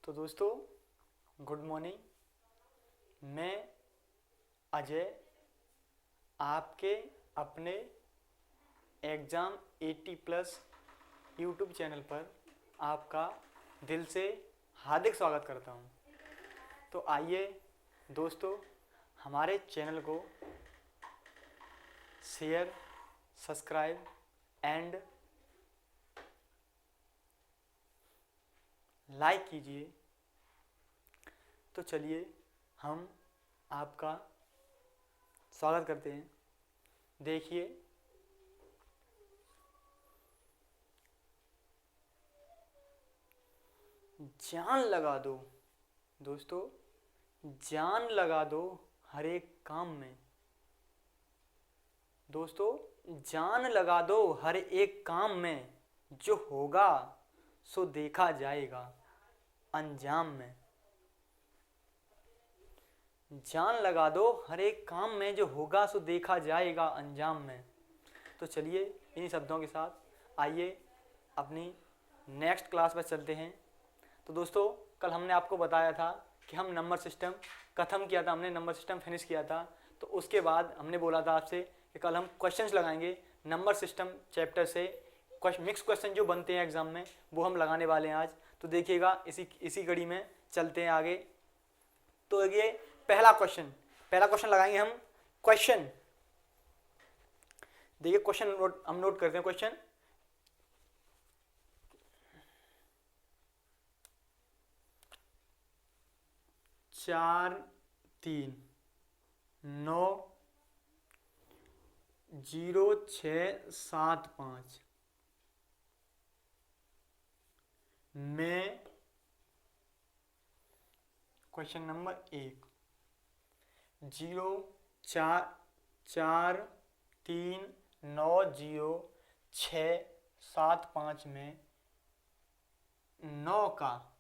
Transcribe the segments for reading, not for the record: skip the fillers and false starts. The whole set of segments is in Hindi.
तो दोस्तों गुड मॉर्निंग। मैं अजय आपके अपने एग्ज़ाम 80+ यूट्यूब चैनल पर आपका दिल से हार्दिक स्वागत करता हूं। तो आइए दोस्तों हमारे चैनल को शेयर, सब्सक्राइब एंड लाइक कीजिए। तो चलिए हम आपका स्वागत करते हैं। देखिए जान लगा दो दोस्तों, जान लगा दो हर एक काम में। दोस्तों जान लगा दो हर एक काम में, जो होगा सो देखा जाएगा अंजाम में। जान लगा दो हर एक काम में, जो होगा सो देखा जाएगा अंजाम में। तो चलिए इन्हीं शब्दों के साथ आइए अपनी नेक्स्ट क्लास पर चलते हैं। तो दोस्तों कल हमने आपको बताया था कि हम नंबर सिस्टम खत्म किया था, हमने नंबर सिस्टम फिनिश किया था। तो उसके बाद हमने बोला था आपसे कि कल हम क्वेश्चंस लगाएंगे नंबर सिस्टम चैप्टर से। मिक्स क्वेश्चन जो बनते हैं एग्जाम में वो हम लगाने वाले हैं आज। तो देखिएगा इसी कड़ी में चलते हैं आगे। तो ये पहला क्वेश्चन लगाएंगे हम। क्वेश्चन देखिए, क्वेश्चन हम नोट करते हैं। क्वेश्चन 4 3 9 0 6 7 5 में क्वेश्चन नंबर 1 0 4 4 3 9 0 6 7 5 में 9 का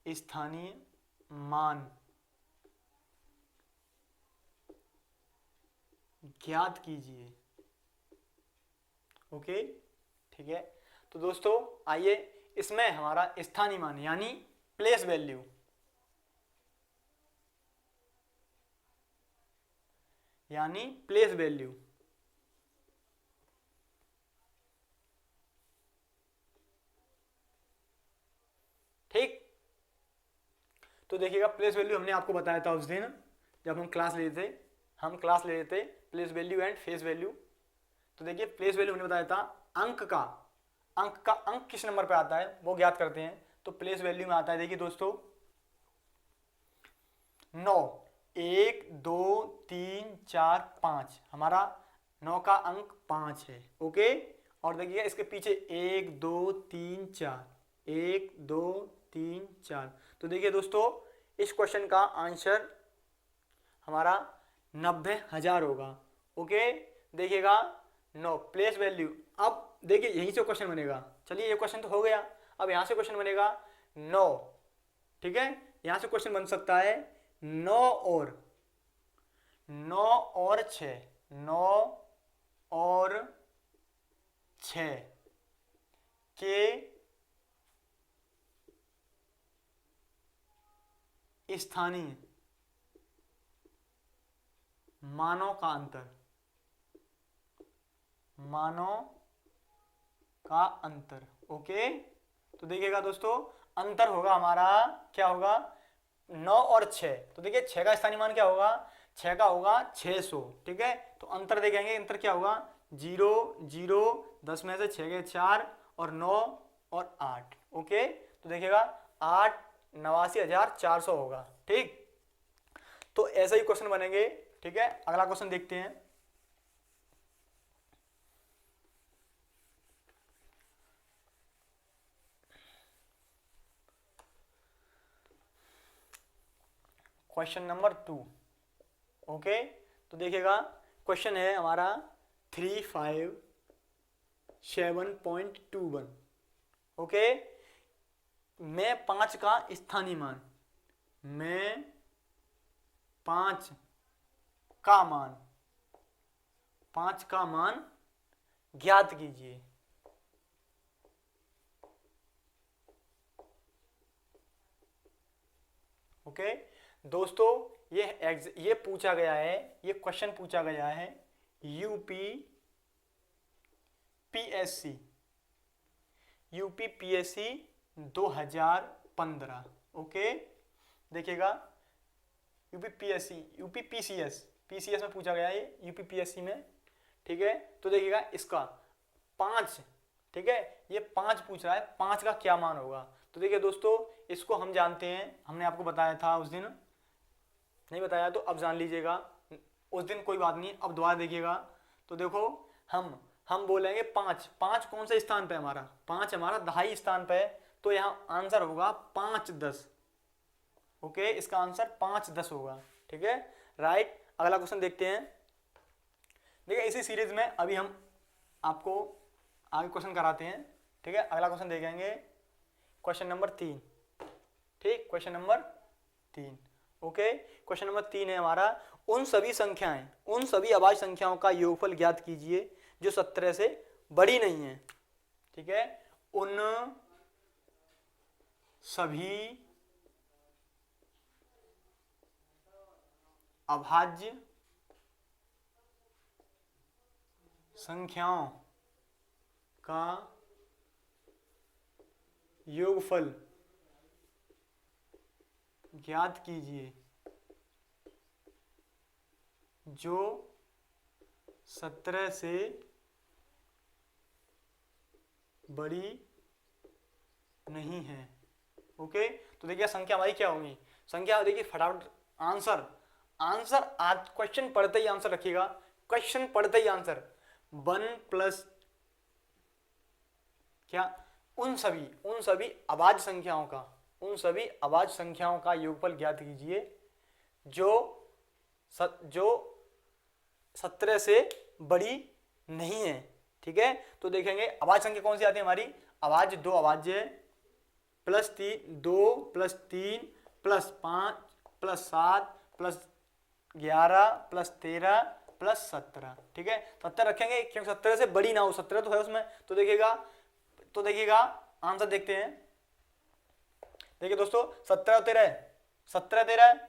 स्थानीय मान ज्ञात कीजिए। ओके, ठीक है। तो दोस्तों आइए इसमें हमारा स्थानीय मान यानी प्लेस वैल्यू, ठीक। तो देखिएगा प्लेस वैल्यू हमने आपको बताया था उस दिन जब हम क्लास ले रहे थे place value and face value. तो देखिए प्लेस वैल्यू हमने बताया था अंक किस नंबर पे आता है वो ज्ञात करते हैं। तो प्लेस वैल्यू में आता है, देखिए दोस्तों 9 1 2 3 4 5, हमारा 9 का अंक 5 है। ओके, और देखिए इसके पीछे 1 2 3 4 1 2 3 4। तो देखिए दोस्तों इस क्वेश्चन का आंसर हमारा 90,000 होगा। ओके, देखिएगा 9 प्लेस वैल्यू। अब देखिए यहीं से क्वेश्चन बनेगा। चलिए ये क्वेश्चन तो हो गया, अब यहां से क्वेश्चन बनेगा 9, ठीक है। यहां से क्वेश्चन बन सकता है 9 और 6, 9 और 6 के स्थानीय मानों का अंतर, ओके। तो देखिएगा दोस्तों अंतर होगा हमारा, क्या होगा 9 और 6। तो देखिए 6 का स्थानीय मान क्या होगा, 6 का होगा 600, ठीक है। तो अंतर देखेंगे, अंतर क्या होगा 0 0, 10 में से 6 गए 4 और 9 और 8। ओके, तो देखिएगा 8,89,400 होगा, ठीक। तो ऐसे ही क्वेश्चन बनेंगे, ठीक है। अगला क्वेश्चन देखते हैं। Question number 2, okay. तो देखिएगा क्वेश्चन है हमारा 357.21, ओके। मैं 5 का स्थानीय मान, मैं 5 का मान ज्ञात कीजिए। ओके दोस्तों, ये पूछा गया है, ये क्वेश्चन पूछा गया है यूपी पीएससी 2015। ओके देखिएगा, यूपी पीसीएस में पूछा गया है ये, यूपी पीएससी में, ठीक है। तो देखिएगा इसका 5, ठीक है, ये 5 पूछ रहा है, 5 का क्या मान होगा। तो देखिए दोस्तों, इसको हम जानते हैं, हमने आपको बताया था उस दिन, नहीं बताया तो अब जान लीजिएगा, उस दिन कोई बात नहीं, अब दोबारा देखिएगा। तो देखो हम बोलेंगे 5 कौन से स्थान पे हमारा, 5 हमारा दहाई स्थान पे है, तो यहाँ आंसर होगा 5 10। ओके इसका आंसर 5 10 होगा, ठीक है, राइट। अगला क्वेश्चन देखते हैं। देखिए इसी सीरीज में अभी हम आपको आगे क्वेश्चन कराते हैं, ठीक है। अगला क्वेश्चन देखेंगे क्वेश्चन नंबर 3, ठीक, question number 3। Okay question number 3 है हमारा, उन सभी अभाज्य संख्याओं का योगफल ज्ञात कीजिए जो 17 से बड़ी नहीं है, ठीक है। उन सभी अभाज्य संख्याओं का योगफल ज्ञात कीजिए जो 17 से बड़ी नहीं है। ओके तो देखिए संख्या हमारी क्या होगी, संख्या देखिए फटाफट आंसर आज क्वेश्चन पढ़ते ही आंसर रखिएगा, क्वेश्चन पढ़ते ही आंसर 1 प्लस क्या, उन सभी अभाज्य संख्याओं का योगफल ज्ञात कीजिए जो 17 से बड़ी नहीं है, ठीक है। तो देखेंगे अभाज्य संख्या कौन सी आती है हमारी, अभाज्य 2 अभाज्य है, plus 2 plus 3 plus 5 plus 7 plus 11 plus 13 plus 17, ठीक है। 17 रखेंगे क्योंकि 17 से बड़ी ना हो, 17 तो है उसमें। तो देखिएगा आंसर देखते हैं। देखिए दोस्तों 17 और 13 17 13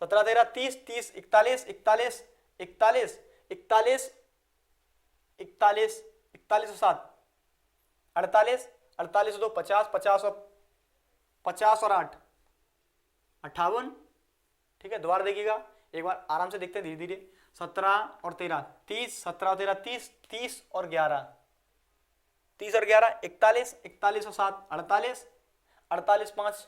17 13 30 30 41 41 41 41 41 41 और 7 48 48 और 2 50 50 और 8 58, ठीक है। दोबारा देखिएगा, एक बार आराम से देखते हैं धीरे धीरे। 17 और 13 30, 17 और 13 30, 30 और 11 30 और 11 41, 41 और 7 48, 48 5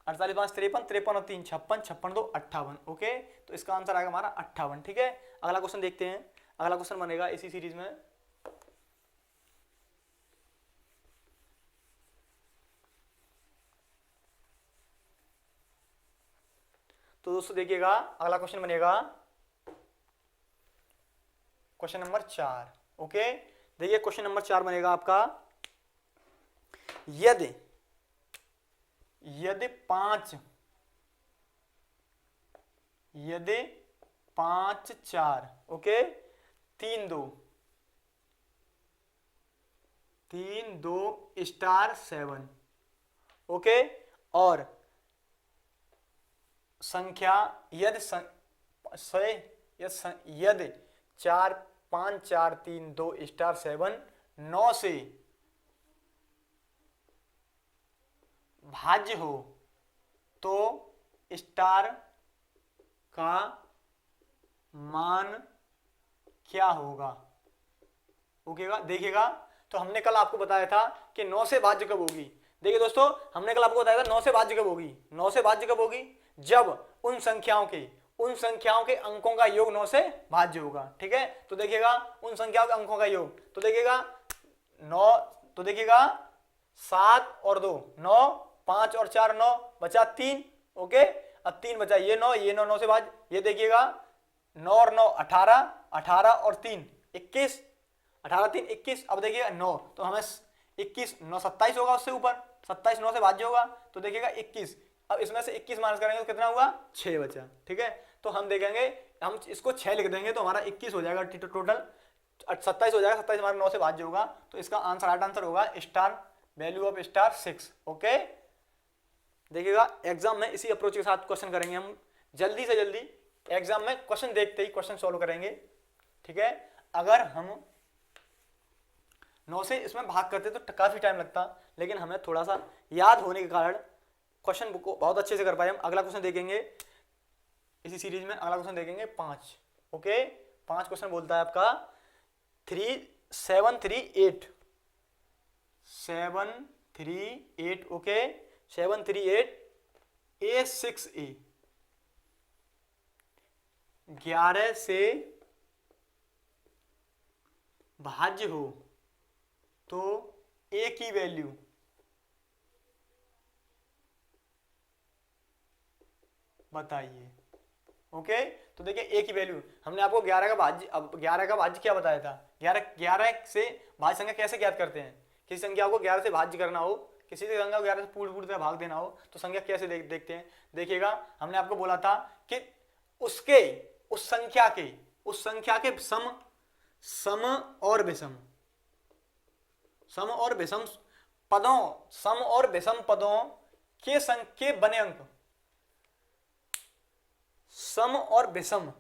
53 53 और 3 56, 56 2 58। ओके तो इसका आंसर आएगा हमारा 58, ठीक है। अगला क्वेश्चन देखते हैं, अगला क्वेश्चन बनेगा इसी सीरीज में। तो दोस्तों देखिएगा अगला क्वेश्चन बनेगा क्वेश्चन नंबर 4। ओके देखिए क्वेश्चन नंबर 4 बनेगा आपका, यदि 5 4 ओके 3 2 स्टार 7 ओके, और संख्या यदि 4 5 4 3 2 स्टार 7 9 से भाज्य हो तो स्टार का मान क्या होगा। ओकेगा देखिएगा, तो हमने कल आपको बताया था कि 9 से भाज्य कब होगी। देखिए दोस्तों हमने कल आपको बताया था 9 से भाज्य कब होगी। 9 से भाज्य कब होगी, जब उन संख्याओं के अंकों का योग 9 से भाज्य होगा, ठीक है। तो देखिएगा उन संख्याओं के अंकों का योग, तो देखिएगा 9, तो देखिएगा 7 और 2 9, 5 और 4 9, बचा 3 ओके, अब 3 बचा, ये 9 9 से भाज्य, ये देखिएगा 9 और 9 18, 18 और 3 21, 18 3 21, अब देखिएगा 9, तो हमें 21 9 27 होगा, उससे ऊपर 27 9 से भाज्य होगा, तो देखिएगा 21, अब इसमें से 21 माइनस करेंगे तो कितना हुआ 6 बचा, ठीक है। तो हम देखेंगे, हम इसको 6 लिख देंगे तो हमारा 21 हो जाएगा, टोटल 27 हो जाएगा, 27 हमारा 9 से भाज्य होगा, तो इसका आंसर राइट आंसर होगा star value of star 6 okay. देखिएगा एग्जाम में इसी अप्रोच के साथ क्वेश्चन करेंगे हम, जल्दी से जल्दी एग्जाम में क्वेश्चन देखते ही क्वेश्चन सॉल्व करेंगे, ठीक है। अगर हम 9 से इसमें भाग करते तो काफी टाइम लगता, लेकिन हमें थोड़ा सा याद होने के कारण क्वेश्चन को बहुत अच्छे से कर पाए हम। अगला क्वेश्चन देखेंगे इसी सीरीज में, अगला क्वेश्चन देखेंगे 5, ओके। 5 क्वेश्चन बोलता है आपका 738, ओके 738 A6A 11 से भाज्य हो तो A की वैल्यू बताइए, ओके। तो देखिए ए की वैल्यू हमने आपको 11 का भाज्य, अब 11 का भाज्य क्या बताया था, 11 से भाज्य संख्या कैसे ज्ञात करते हैं। किसी संख्या को 11 से भाज्य करना हो, किसी संख्या को 11 से पूर्ण तरह भाग देना हो तो संख्या कैसे देखते हैं। देखिएगा हमने आपको बोला था कि उस संख्या के सम और विषम पदों के बने अंक, सम और विषम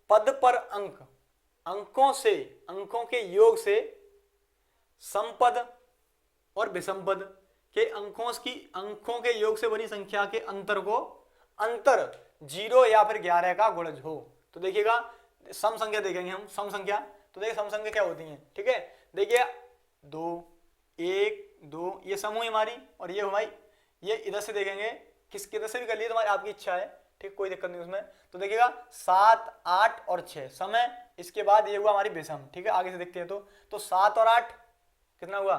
पद पर अंकों के योग से समपद और विषम पद के अंकों के योग से बनी संख्या के अंतर 0 या फिर 11 का गुणज हो। तो देखिएगा सम संख्या देखेंगे हम, सम संख्या, तो देखिए सम संख्या क्या होती है, ठीक है। देखिए 2 1 2 ये सम हुई हमारी, और ये हमारी, ये इधर से देखेंगे, किधर से भी कर लिए तुम्हारी आपकी इच्छा है, ठीक, कोई दिक्कत नहीं उसमें। तो देखिएगा 7 8 और 6 सम है, इसके बाद ये हुआ हमारी विषम, ठीक है। आगे से देखते हैं तो 7 और 8 कितना हुआ,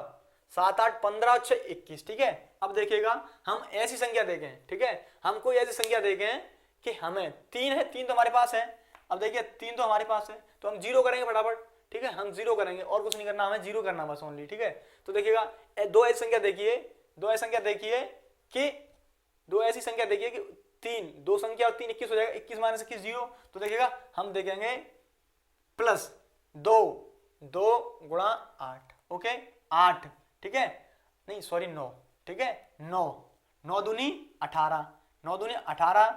7 8 15 और 6 21, ठीक है। अब देखिएगा हम ऐसी संख्या देखें, ठीक है, हम कोई ऐसी संख्या देखें कि हमें 3 है, 3 तो हमारे पास है। अब देखिए 3 तो हमारे पास है, तो हम 0 करेंगे फटाफट, ठीक है, हम 0 करेंगे और कुछ नहीं करना, हमें 0 करना बस ओनली, ठीक है। तो देखिएगा दो ऐसी संख्या देखिए कि 3 2 संख्या और 3 21 हो जाएगा, 21 माइनस 21 0। तो देखिएगा हम देखेंगे प्लस 2 गुणा 8, ओके 8, ठीक है, नहीं सॉरी 9, ठीक है 9 दूनी 18, 9 दूनी 18,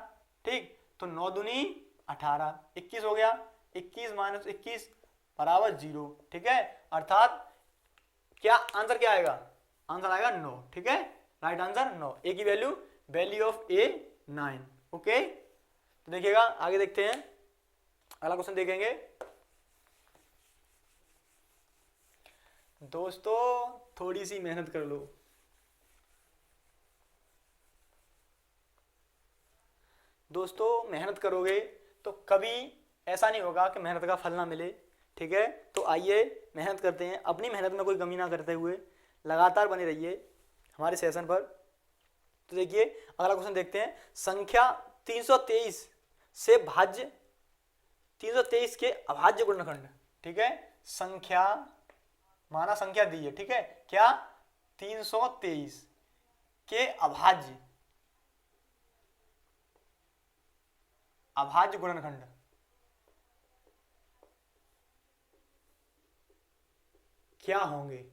ठीक, तो 9 दूनी 18 21 हो गया, 21 माइनस 21 बराबर 0, ठीक है। अर्थात क्या आंसर क्या आएगा, आंसर आएगा 9, ठीक है, राइट आंसर 9। ए की वैल्यू ऑफ ए 9, ओके। तो देखिएगा आगे देखते हैं, अगला क्वेश्चन देखेंगे दोस्तों, थोड़ी सी मेहनत कर लो। दोस्तों मेहनत करोगे तो कभी ऐसा नहीं होगा कि मेहनत का फल ना मिले, ठीक है। तो आइए मेहनत करते हैं, अपनी मेहनत में कोई कमी ना करते हुए लगातार बने रहिए हमारे सेशन पर। तो देखिए अगला क्वेश्चन देखते हैं, संख्या 323 से भाज्य 323 के अभाज्य गुणनखंड, ठीक है। संख्या माना संख्या दी है, ठीक है, क्या 323 के अभाज्य गुणनखंड क्या होंगे,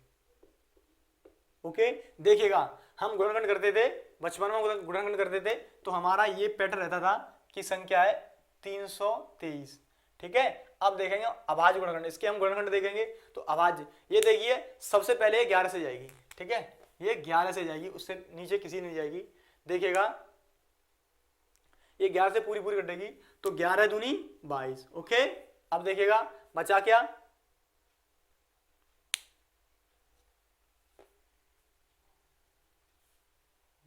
ओके। देखिएगा हम गुणनखंड करते थे बचपन में, गुणनखंड करते थे तो हमारा ये पैटर्न रहता था कि संख्या है 323, ठीक है। अब देखेंगे अभाज्य गुणनखंड, इसके हम गुणनखंड देखेंगे। तो अभाज्य, ये देखिए सबसे पहले 11 से जाएगी, ठीक है, ये 11 से जाएगी, उससे नीचे किसी नहीं जाएगी। देखिएगा ये 11 से पूरी कटेगी, तो 11 दूनी 22, ओके। अब देखिएगा बचा क्या,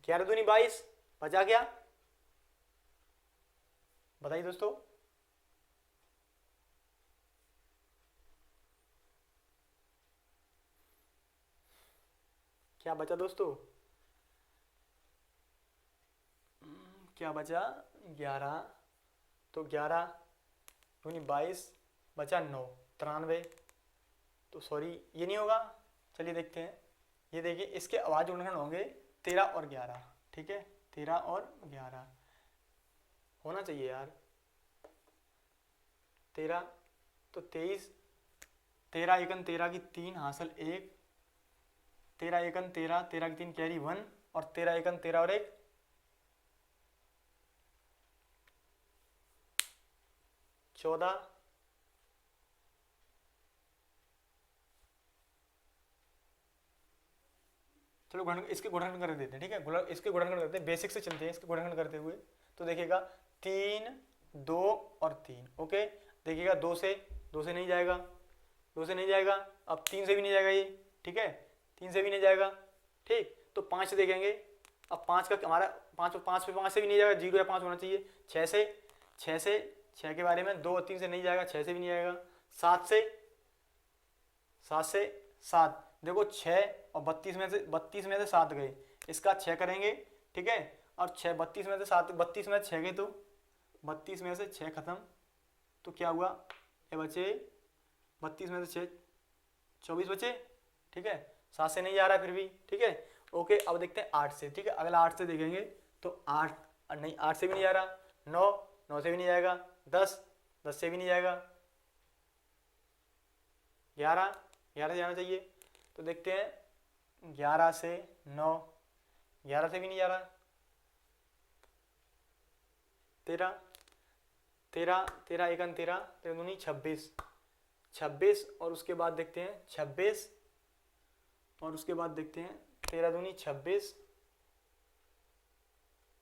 11 दूनी 22, बचा क्या बताइए दोस्तों, क्या बचा दोस्तों, क्या बचा 11, तो 11 दूनी 22, बचा 9 93, तो सॉरी ये नहीं होगा, चलिए देखते हैं। ये देखिए इसके अभाज्य गुणनखंड होंगे 13 और 11, ठीक है, 13 और 11 होना चाहिए यार, 13 तो 23, 13 एकन 13 की 3 हासिल 1, 13 एकन 13, 13 की 3 कैरी 1, और 13 एकन 13 और 1 14, चलो गुणन, इसके गुणनखंड कर देते हैं, ठीक है, इसके गुणनखंड करते हैं, बेसिक से चलते हैं इसके गुणनखंड करते हुए। तो देखिएगा 3, 2 और 3, ओके। देखिएगा 2 से नहीं जाएगा, 2 से नहीं जाएगा, अब 3 से भी नहीं जाएगा ये, ठीक है, 3 से भी नहीं जाएगा, ठीक। तो 5 से देखेंगे, अब 5 का हमारा 5 से भी नहीं जाएगा, 0 या 5 होना चाहिए। 6 के बारे में 2 और 3 से नहीं जाएगा, 6 से भी नहीं जाएगा। 7 से 7, देखो 6 और 32 में से 7 गए, इसका 6 करेंगे, ठीक है, और 6 32 में से 7, 32 में से 6 गए, तो 32 में से 6 खत्म, तो क्या हुआ, ये बचे 32 में से 6 24 बचे, ठीक है। 7 से नहीं जा रहा फिर भी, ठीक है, ओके। अब देखते हैं 8 से, ठीक है, अगला 8 से देखेंगे तो 8 नहीं, 8 से भी नहीं जा रहा। 9 से भी नहीं जाएगा। 10 से भी नहीं जाएगा। 11 से जाना चाहिए, तो देखते हैं 11 से 9, 11 से भी नहीं जा रहा। 13 एक 13 दूनी 26 और उसके बाद देखते हैं 26 और उसके बाद देखते हैं 13 दूनी 26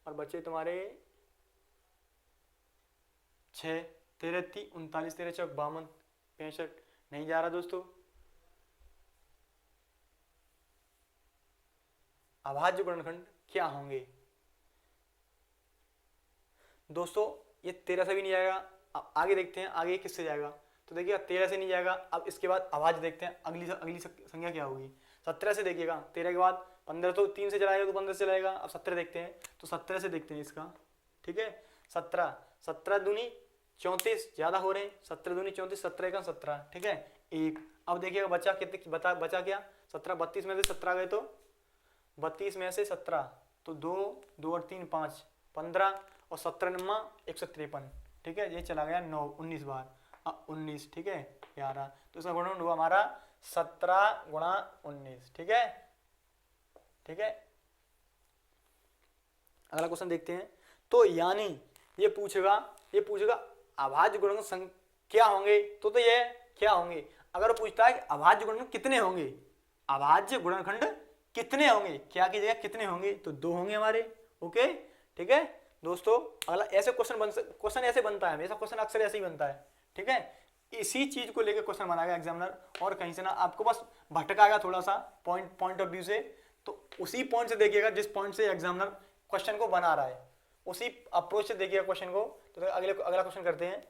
और बचे तुम्हारे 6, 13 3 39, 13 चौक 52, 65 नहीं जा रहा दोस्तों। अभाज्य गुणनखंड क्या होंगे दोस्तों, ये 13 से भी नहीं जाएगा। अब आगे देखते हैं आगे किससे जाएगा, तो देखिएगा 13 से नहीं जाएगा। अब इसके बाद अभाज्य देखते हैं, अगली संख्या क्या होगी। 17 से देखिएगा, 13 के बाद 15 तो 3 से चलाएगा, तो 15 से चलाएगा। अब 17 देखते हैं, तो 17 से देखते हैं इसका, ठीक है। 17 दूनी 34 ज्यादा हो रहे हैं, 17 दूनी 34, 17 का 17, ठीक है, 1। अब देखिएगा बचा कितने, बचा क्या, 17, 32 में से 17 गए, तो 32 में से 17 तो 2 और 3 5, 15 और 17 9 153, ठीक है, ये चला गया 9, 19 बार, 19, ठीक है, 11। तो इसका गुणनखंड हुआ हमारा 17 गुणा 19, ठीक है, ठीक है। अगला क्वेश्चन देखते हैं। तो यानी ये पूछेगा अभाज्य गुणनखंड क्या होंगे, तो ये क्या होंगे। अगर वो पूछता है कि अभाज्य गुणनखंड कितने होंगे, अभाज्य गुणनखंड कितने होंगे, क्या कीजिएगा कितने होंगे, तो 2 होंगे हमारे, ओके, ठीक है दोस्तों। अगला ऐसे क्वेश्चन ऐसे बनता है हमेशा, क्वेश्चन अक्सर ऐसे ही बनता है, ठीक है। इसी चीज को लेकर क्वेश्चन बनाएगा एग्जामिनर, और कहीं से ना आपको बस भटकाएगा थोड़ा सा पॉइंट ऑफ व्यू से, तो उसी पॉइंट से देखिएगा जिस पॉइंट से एग्जामिनर क्वेश्चन को बना रहा है, उसी अप्रोच से देखिएगा क्वेश्चन को। तो अगला क्वेश्चन करते हैं।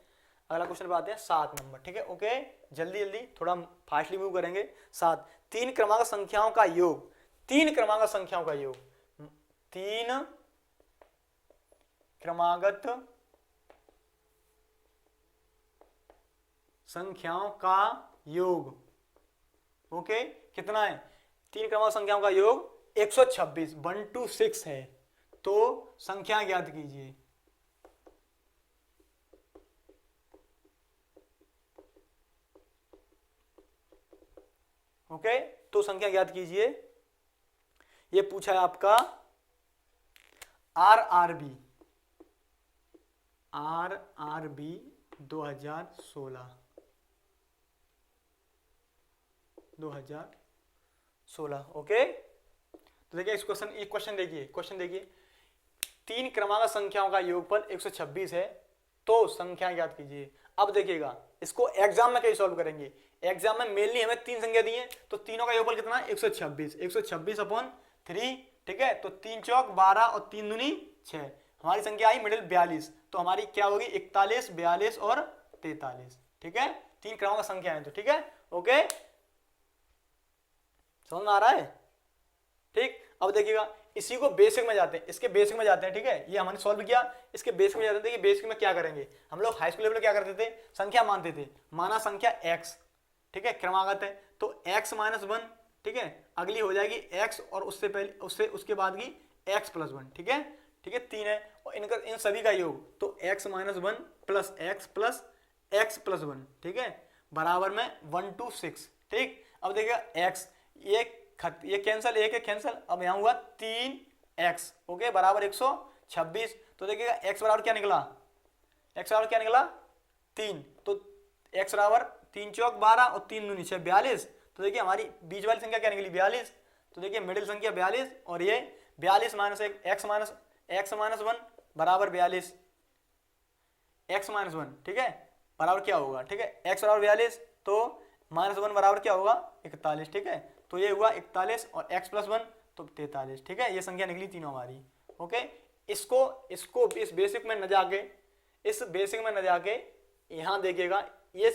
अगला क्वेश्चन पे आते हैं 7 नंबर, ठीक है, ओके। जल्दी थोड़ा फास्टली मूव करेंगे। 7, 3 क्रमांक संख्याओं का योग, 3 क्रमांक संख्याओं का योग, 3 क्रमागत संख्याओं का योग, ओके, कितना है, 3 क्रमांक संख्याओं का योग 126, 126 है। तो संख्या ज्ञात कीजिए। ओके, तो संख्या ज्ञात कीजिए। ये पूछा है आपका RRB 2016, ओके। तो देखिए इस क्वेश्चन देखिए 3 क्रमांक संख्याओं का योगफल 126 है, तो संख्या ज्ञात कीजिए। अब देखिएगा इसको एग्जाम में कैसे सॉल्व करेंगे। एग्जाम में मेनली हमें 3 संख्या दी है, तो तीनों का योगफल कितना है 126 अपॉन 3, ठीक है। तो 3 चौक 12 और 3 दूनी 6, हमारी संख्या आई मिडिल 42, तो हमारी क्या होगी 41, 42 और 43, ठीक है। 3 क्रमांक संख्या है, तो ठीक है, ओके, समझ में आ रहा है, ठीक। अब देखिएगा इसी को बेसिक में जाते हैं, इसके बेसिक में जाते हैं, ठीक है। ये हमने सॉल्व किया, इसके बेसिक में जाते थे कि बेसिक में क्या करेंगे। हम लोग हाई स्कूल लेवल क्या करते थे, संख्या मानते थे, माना संख्या x, ठीक है, क्रमागत है, तो x - 1, ठीक है, अगली हो जाएगी x और उसके बाद की x + 1, ठीक है, 3 है, और इन सभी का योग, तो x - 1 प्लस x + 1, ठीक है, बराबर में 126, ठीक। अब देखिएगा x ये कैंसल, एक है कैंसल, अब यहां हुआ 3x, ओके, बराबर 126। तो देखिएगा x बराबर क्या निकला, 3, तो x बराबर 3 चौक 12 और 3 दूनी 6 42। तो देखिए हमारी बीच वाली संख्या क्या निकली 42। तो देखिए मिडिल संख्या 42 और ये 42 माइनस x माइनस 1 बराबर 42, x माइनस 1, ठीक है, बराबर क्या होगा, ठीक है, x बराबर 42 तो माइनस 1 बराबर क्या होगा 41, ठीक है, तो ये हुआ 41 और x प्लस 1 तो 43, ठीक है, ये संख्या निकली तीनों हमारी। ओके, इसको इस बेसिक में न जाके यहाँ देखिएगा, ये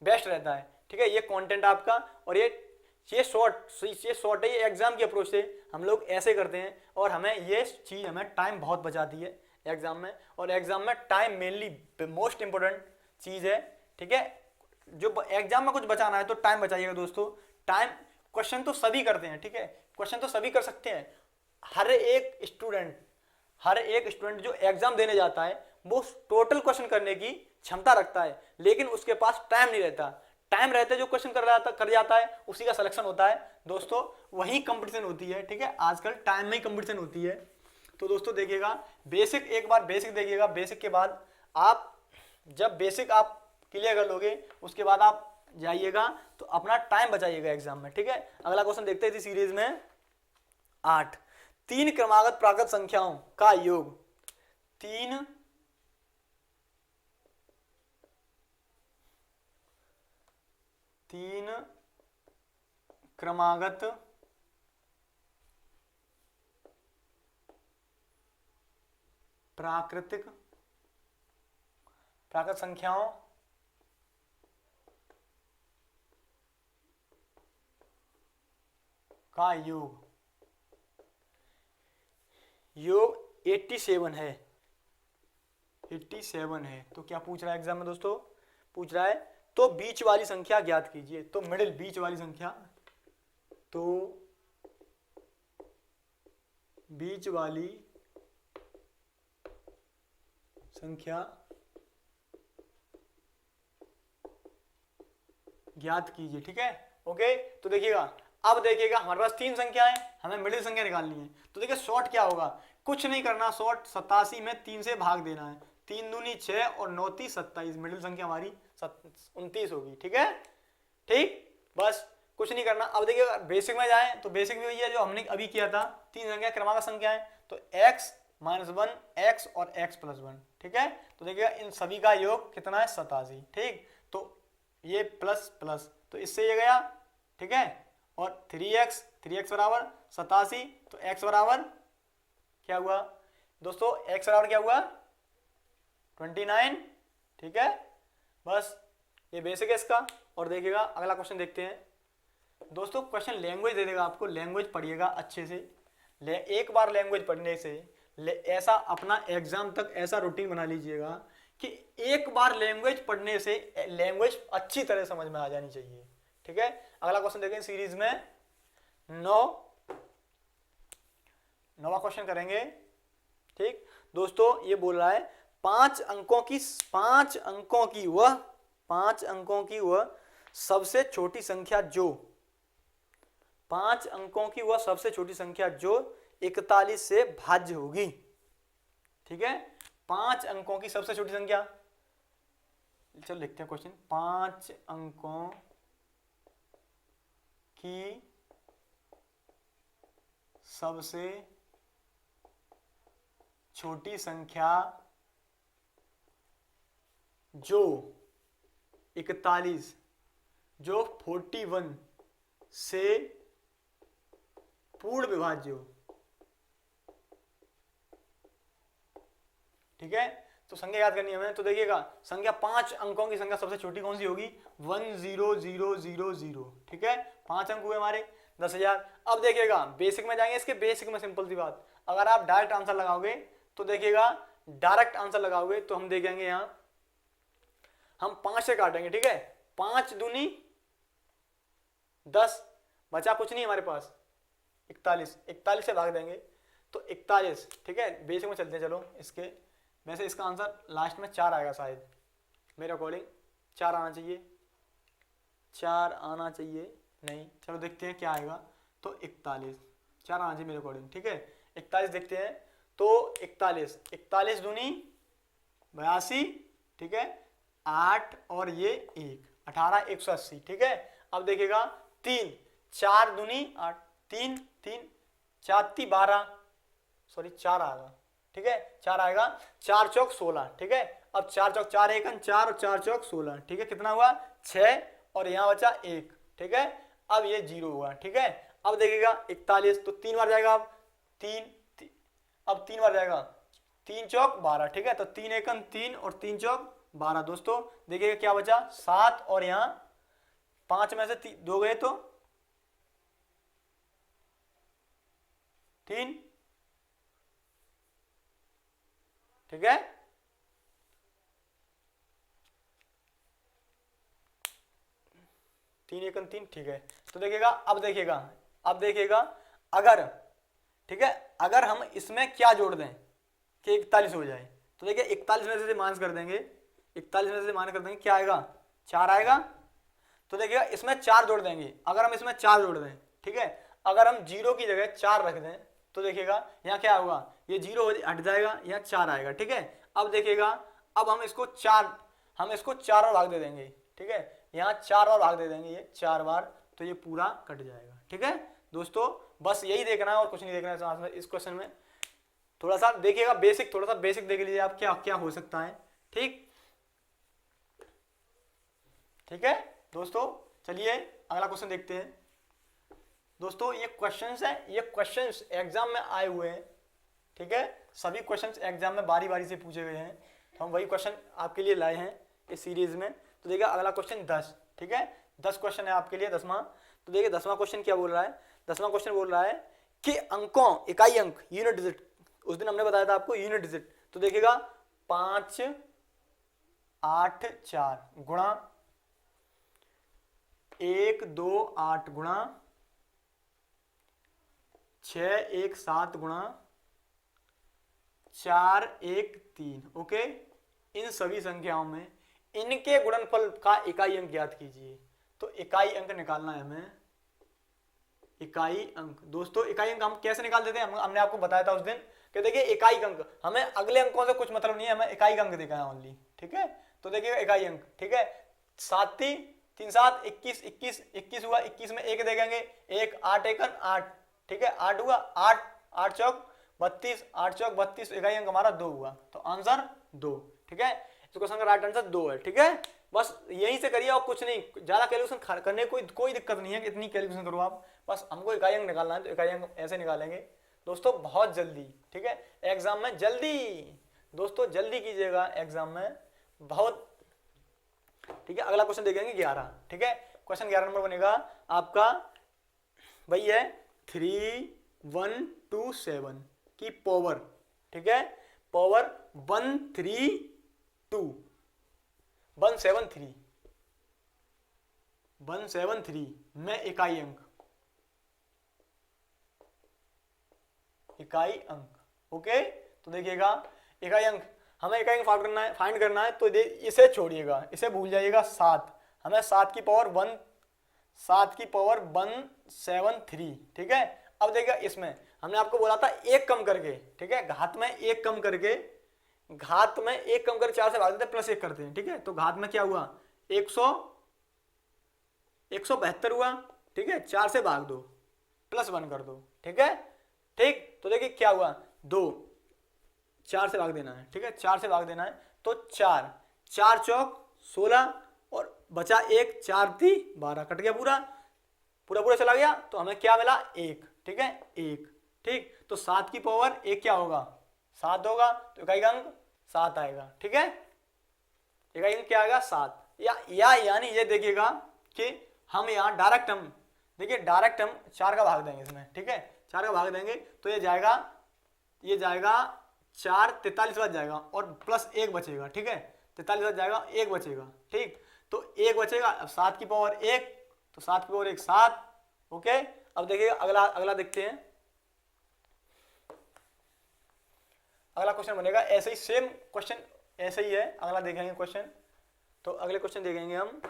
बेस्ट रहता है, ठीक है, ये कंटेंट आपका, और ये शॉर्ट है, ये एग्जाम की अप्रोच से हम लोग ऐसे करते हैं, और हमें ये चीज़ हमें टाइम बहुत बचाती है एग्जाम में, और एग्जाम में टाइम मेनली मोस्ट इंपोर्टेंट चीज़ है, ठीक है, जो एग्जाम में कुछ बचाना है तो टाइम बचाइएगा दोस्तों। टाइम, क्वेश्चन तो सभी करते हैं, ठीक है, क्वेश्चन तो सभी कर सकते हैं, हर एक स्टूडेंट जो एग्जाम देने जाता है वो टोटल क्वेश्चन करने की क्षमता रखता है, लेकिन उसके पास टाइम नहीं रहता। टाइम रहते जो क्वेश्चन कर जाता है उसी का सिलेक्शन होता है दोस्तों, वही कंपटीशन होती है, ठीक है, आजकल टाइम में ही कंपटीशन होती है। तो दोस्तों देखिएगा बेसिक, एक बार बेसिक देखिएगा, बेसिक के बाद आप जब बेसिक आप क्लियर कर लोगे उसके बाद आप जाइएगा तो अपना टाइम बचाइएगा एग्जाम में, ठीक है। अगला क्वेश्चन देखते हैं इसी सीरीज में 8, 3 क्रमागत प्राकृत संख्याओं का योग। 3 क्रमागत प्राकृत संख्याओं का योग 87 है, 87 है। तो क्या पूछ रहा है एग्जाम में दोस्तों, पूछ रहा है तो बीच वाली संख्या ज्ञात कीजिए, तो मिडिल बीच वाली संख्या, तो बीच वाली संख्या ज्ञात कीजिए, ठीक है, ओके। तो देखिएगा, अब देखिएगा हमारे पास 3 संख्याएं, हमें मिडिल संख्या निकालनी है, तो देखिए शॉर्ट क्या होगा, कुछ नहीं करना, शॉर्ट 87 में 3 से भाग देना है, 3 दूनी 6 और 9 तीस 27, मिडिल संख्या हमारी 29 होगी, ठीक है, ठीक, बस कुछ नहीं करना। अब देखिएगा बेसिक में जाएं तो बेसिक भी वही है जो हमने अभी किया था, 3 संख्या क्रमागत संख्या है, तो x माइनस 1 x और x प्लस 1, ठीक है, तो देखिएगा इन सभी का योग कितना है 87, ठीक, तो ये प्लस प्लस तो इससे ये गया, ठीक है, और 3x बराबर 87, तो x बराबर क्या हुआ दोस्तों, x बराबर क्या हुआ 29, ठीक है, बस ये बेसिक है इसका। और देखिएगा अगला क्वेश्चन देखते हैं दोस्तों, क्वेश्चन लैंग्वेज दे देगा आपको, लैंग्वेज पढ़िएगा अच्छे से, एक बार लैंग्वेज पढ़ने से ऐसा अपना एग्जाम तक ऐसा रूटीन बना लीजिएगा कि एक बार लैंग्वेज पढ़ने से लैंग्वेज अच्छी तरह समझ में आ जानी चाहिए, ठीक है। अगला क्वेश्चन देखें सीरीज में 9वां क्वेश्चन करेंगे, ठीक दोस्तों, ये बोल रहा है 5 अंकों की वह सबसे छोटी संख्या जो 5 अंकों की वह सबसे छोटी संख्या जो 41 से भाज्य होगी, ठीक है, 5 अंकों की सबसे छोटी संख्या, चलो लिखते हैं क्वेश्चन, 5 अंकों की सबसे छोटी संख्या जो 41 जो 41 से पूर्ण विभाज्य हो, ठीक है, तो संख्या याद करनी है हमें। तो देखिएगा संख्या 5 अंकों की संख्या सबसे छोटी कौन सी होगी 10000, ठीक है, 5 अंक हुए हमारे 10,000। अब देखिएगा बेसिक में जाएंगे, इसके बेसिक में सिंपल सी बात, अगर आप डायरेक्ट आंसर लगाओगे तो देखिएगा डायरेक्ट आंसर लगाओगे तो हम देखेंगे यहाँ हम 5 से काटेंगे, ठीक है, 5 दूनी 10, बचा कुछ नहीं हमारे पास 41 से भाग देंगे तो 41, ठीक है, बेसिक में चलते हैं। चलो इसके वैसे इसका आंसर लास्ट में 4 आएगा शायद, मेरे अकॉर्डिंग 4 आना चाहिए, 4 आना चाहिए, नहीं चलो देखते हैं क्या आएगा, तो 41 4 आना चाहिए मेरे अकॉर्डिंग, ठीक है, 41 देखते हैं, तो 41 दूनी 82, ठीक है, 8 और ये 1, 18 180, ठीक है। अब देखिएगा 3, 4 दूनी 8, 3 3 4 ती 12, सॉरी 4 आएगा, ठीक है, 4 आएगा, 4 चौक 16, ठीक है। अब 4 चौक 4 एकन 4 और 4 चौक 16, ठीक है, कितना हुआ 6 और यहाँ बचा 1, ठीक है। अब ये 0 हुआ, ठीक है। अब देखिएगा 41, तो 3 बार जाएगा, अब 3 अब 3 बार जाएगा, 3 चौक 12, ठीक है, तो 3 एकन 3 और 3 चौक 12। दोस्तों देखिएगा क्या बचा 7 और यहाँ 5 में से 2 गए तो 3, ठीक है। तीन एकम 3, ठीक है। तो देखिएगा अब देखिएगा अगर, ठीक है, अगर हम इसमें क्या जोड़ दें कि 41 हो जाए, तो देखिए 41 में से माइनस कर देंगे, 41 में से माइनस कर देंगे, क्या आएगा 4 आएगा। तो देखिएगा इसमें 4 जोड़ देंगे, अगर हम इसमें 4 जोड़ दें, ठीक है, अगर हम 0 की जगह 4 रख दें तो देखिएगा यहाँ क्या होगा, ये 0 हट जाएगा, यहाँ 4 आएगा, ठीक है। अब देखिएगा अब हम इसको 4 बार भाग दे देंगे, ठीक है, यहाँ 4 बार भाग दे देंगे, ये 4 बार, तो ये पूरा कट जाएगा, ठीक है। दोस्तों बस यही देखना है और कुछ नहीं देखना है इस क्वेश्चन में। थोड़ा सा देखिएगा बेसिक, थोड़ा सा बेसिक देख लीजिए आप क्या क्या हो सकता है, ठीक ठीक है। दोस्तों चलिए अगला क्वेश्चन देखते हैं। दोस्तों ये क्वेश्चंस है, ये क्वेश्चंस एग्जाम में आए हुए हैं, ठीक है, सभी क्वेश्चंस एग्जाम में बारी बारी से पूछे गए हैं, तो हम वही क्वेश्चन आपके लिए लाए हैं इस सीरीज में। तो देखिए अगला क्वेश्चन 10, ठीक है, 10 क्वेश्चन है आपके लिए 10वां। तो देखिए 10वां क्वेश्चन क्या बोल रहा है, 10वां क्वेश्चन बोल रहा है कि अंकों, इकाई अंक, यूनिट डिजिट, उस दिन हमने बताया था आपको यूनिट डिजिट। तो देखिएगा 5 8 4 गुणा 1 2 8 गुणा 6 1 7 गुणा 4 1 3, ओके। इन सभी संख्याओं में इनके गुणनफल का इकाई अंक ज्ञात कीजिए। तो इकाई अंक निकालना है हमें, इकाई अंक। दोस्तों इकाई अंक हम कैसे निकाल देते हैं, हमने आपको बताया था उस दिन कि देखिए इकाई अंक, हमें अगले अंकों से कुछ मतलब नहीं है, हमें इकाई अंक देखा है ओनली, ठीक है। तो देखिएगा इकाई अंक, ठीक है, 7 3 7 21 21 21 हुआ, 21 में 1 देखेंगे, 1 8 एकन 8, ठीक है, 8 हुआ, 8 8 चौक 32, 8 चौक 32, इकाई अंक हमारा 2 हुआ, तो आंसर 2, ठीक है। इस क्वेश्चन का राइट आंसर 2 है, ठीक है। बस यहीं से करिए और कुछ नहीं, ज्यादा कैलकुलेशन करने कोई दिक्कत नहीं है, इतनी कैलकुलेशन करो आप, बस हमको इकाई अंक निकालना है, तो इकाई अंक ऐसे निकालेंगे दोस्तों, बहुत जल्दी, ठीक है, एग्जाम में जल्दी, दोस्तों जल्दी कीजिएगा एग्जाम में, बहुत, ठीक है। अगला क्वेश्चन देखेंगे 11, ठीक है, क्वेश्चन 11 नंबर बनेगा आपका वही है 3127 की पावर, ठीक है, पावर 173 में इकाई अंक, ओके। तो देखिएगा इकाई अंक, हमें इकाई अंक फाइंड करना है, तो इसे छोड़िएगा, इसे भूल जाइएगा, 7, हमें 7 की पावर 173, ठीक है। अब देखिएगा इसमें हमने आपको बोला था एक कम करके, ठीक है, घात में एक कम करके 4 से भाग देते हैं, प्लस 1 करते हैं, ठीक है। तो घात में क्या हुआ 172 हुआ, ठीक है, 4 से भाग दो, प्लस 1 कर दो, ठीक है, ठीक। तो देखिए क्या हुआ 2, 4 से भाग देना है, ठीक है, 4 से भाग देना है, तो 4 4 चौक 16 और बचा 1, 4 थी 12, कट गया पूरा चला गया, तो हमें क्या मिला 1, ठीक है, 1, ठीक। तो 7 की पावर 1 क्या होगा 7 होगा, तो इकाई अंक 7 आएगा, ठीक है, इकाई अंक क्या आएगा 7, या यानी ये देखिएगा कि हम यहाँ डायरेक्ट हम 4 का भाग देंगे इसमें, ठीक है, 4 का भाग देंगे, तो ये जाएगा 4 43 बच जाएगा और प्लस 1 बचेगा, ठीक है, 43 बच जाएगा, 1 बचेगा, ठीक। तो 1 बचेगा, अब 7 की पावर 1, तो 7 की पावर 1 7, ओके। अब देखिएगा अगला देखते हैं, अगला क्वेश्चन बनेगा ऐसे ही, सेम क्वेश्चन ऐसे ही है, अगला देखेंगे क्वेश्चन। तो अगले क्वेश्चन देखेंगे हम,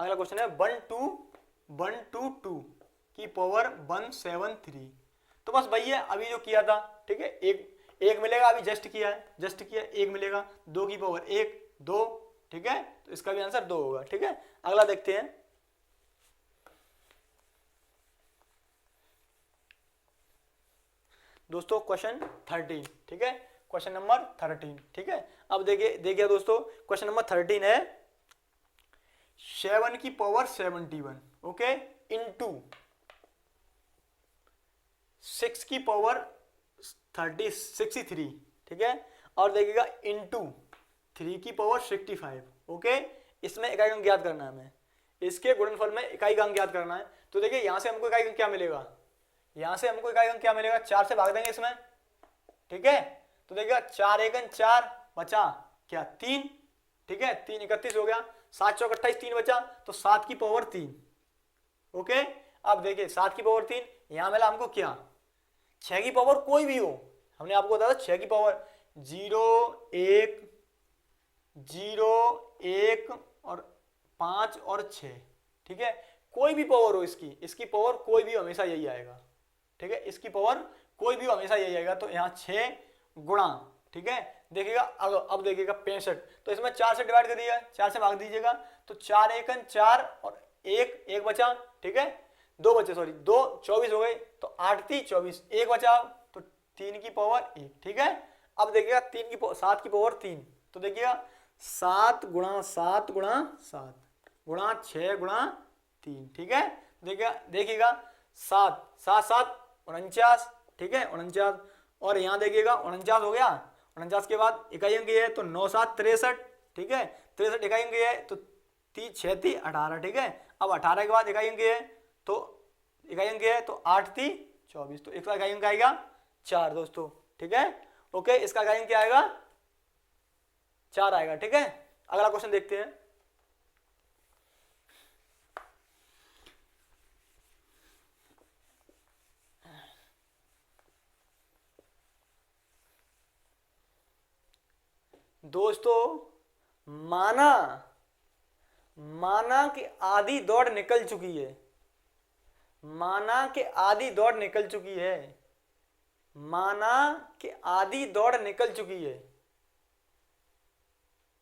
अगला क्वेश्चन है 122 की पावर 173। तो बस वही है अभी जो किया था, ठीक है, एक मिलेगा, अभी जस्ट किया 1 मिलेगा, 2 की पावर 1 2, ठीक है, तो इसका भी आंसर 2 होगा। ठीक है, अगला देखते हैं। दोस्तों क्वेश्चन 13, ठीक है, क्वेश्चन नंबर 13, ठीक है। अब देखिए दोस्तों, क्वेश्चन नंबर 13 है 7 की पावर 71, ओके, इनटू 6 की पावर 63, ठीक है, और देखिएगा इनटू 3 की पावर 65, ओके। इसमें इकाई अंक ज्ञात करना है हमें, इसके गुणनफल में इकाई अंक ज्ञात करना है। तो देखिए यहां से हमको इकाई अंक क्या मिलेगा, यहां से हमको इकाई अंक क्या मिलेगा, 4 से भाग देंगे इसमें, ठीक है। तो देखिएगा 4 एकन 4 बचा क्या 3, ठीक है, 3 31 हो गया, 7 चौक 28, 3 बचा, तो 7 की पावर 3, ओके। अब देखिए 7 की पावर 3, यहां मिला हमको क्या, 6 की पावर कोई भी हो, हमने आपको बताया 6 की पावर 0 1 0 1 और 5 और 6, ठीक है, कोई भी पावर हो इसकी पावर कोई भी हमेशा यही आएगा, ठीक है, इसकी पावर कोई भी हमेशा यही आएगा। तो यहाँ 6 गुणा, ठीक है, देखिएगा अब देखिएगा 65, तो इसमें 4 से डिवाइड कर दिया, 4 से भाग दीजिएगा, तो 4 एकन 4 और 1 बचा, ठीक है, 2 बचे, सॉरी 2 24 हो गए, तो 8 3 24, 1 बचा, तो 3 की पावर 1, ठीक है। अब देखिएगा 7 की पावर 3, तो देखिएगा 7 गुणा 7 गुणा 7 गुणा 6 गुणा 3, ठीक है, देखिएगा 7 7 7 49, ठीक है, 49, और यहाँ देखिएगा 49 हो गया, 49 के बाद इकाई अंक है तो 9 7 63, ठीक है, 63 इकाई अंक है तो 3 6 3 18, ठीक है। अब 18 के बाद इकाई अंक है तो 8 3 24, तो इसका इकाई अंक आएगा 4 दोस्तों, ठीक है, ओके, इसका इकाई अंक क्या आएगा 4 आएगा, ठीक है। अगला क्वेश्चन देखते हैं। दोस्तों माना कि आधी दौड़ निकल चुकी है, माना कि आधी दौड़ निकल चुकी है, माना कि आधी दौड़ निकल चुकी है,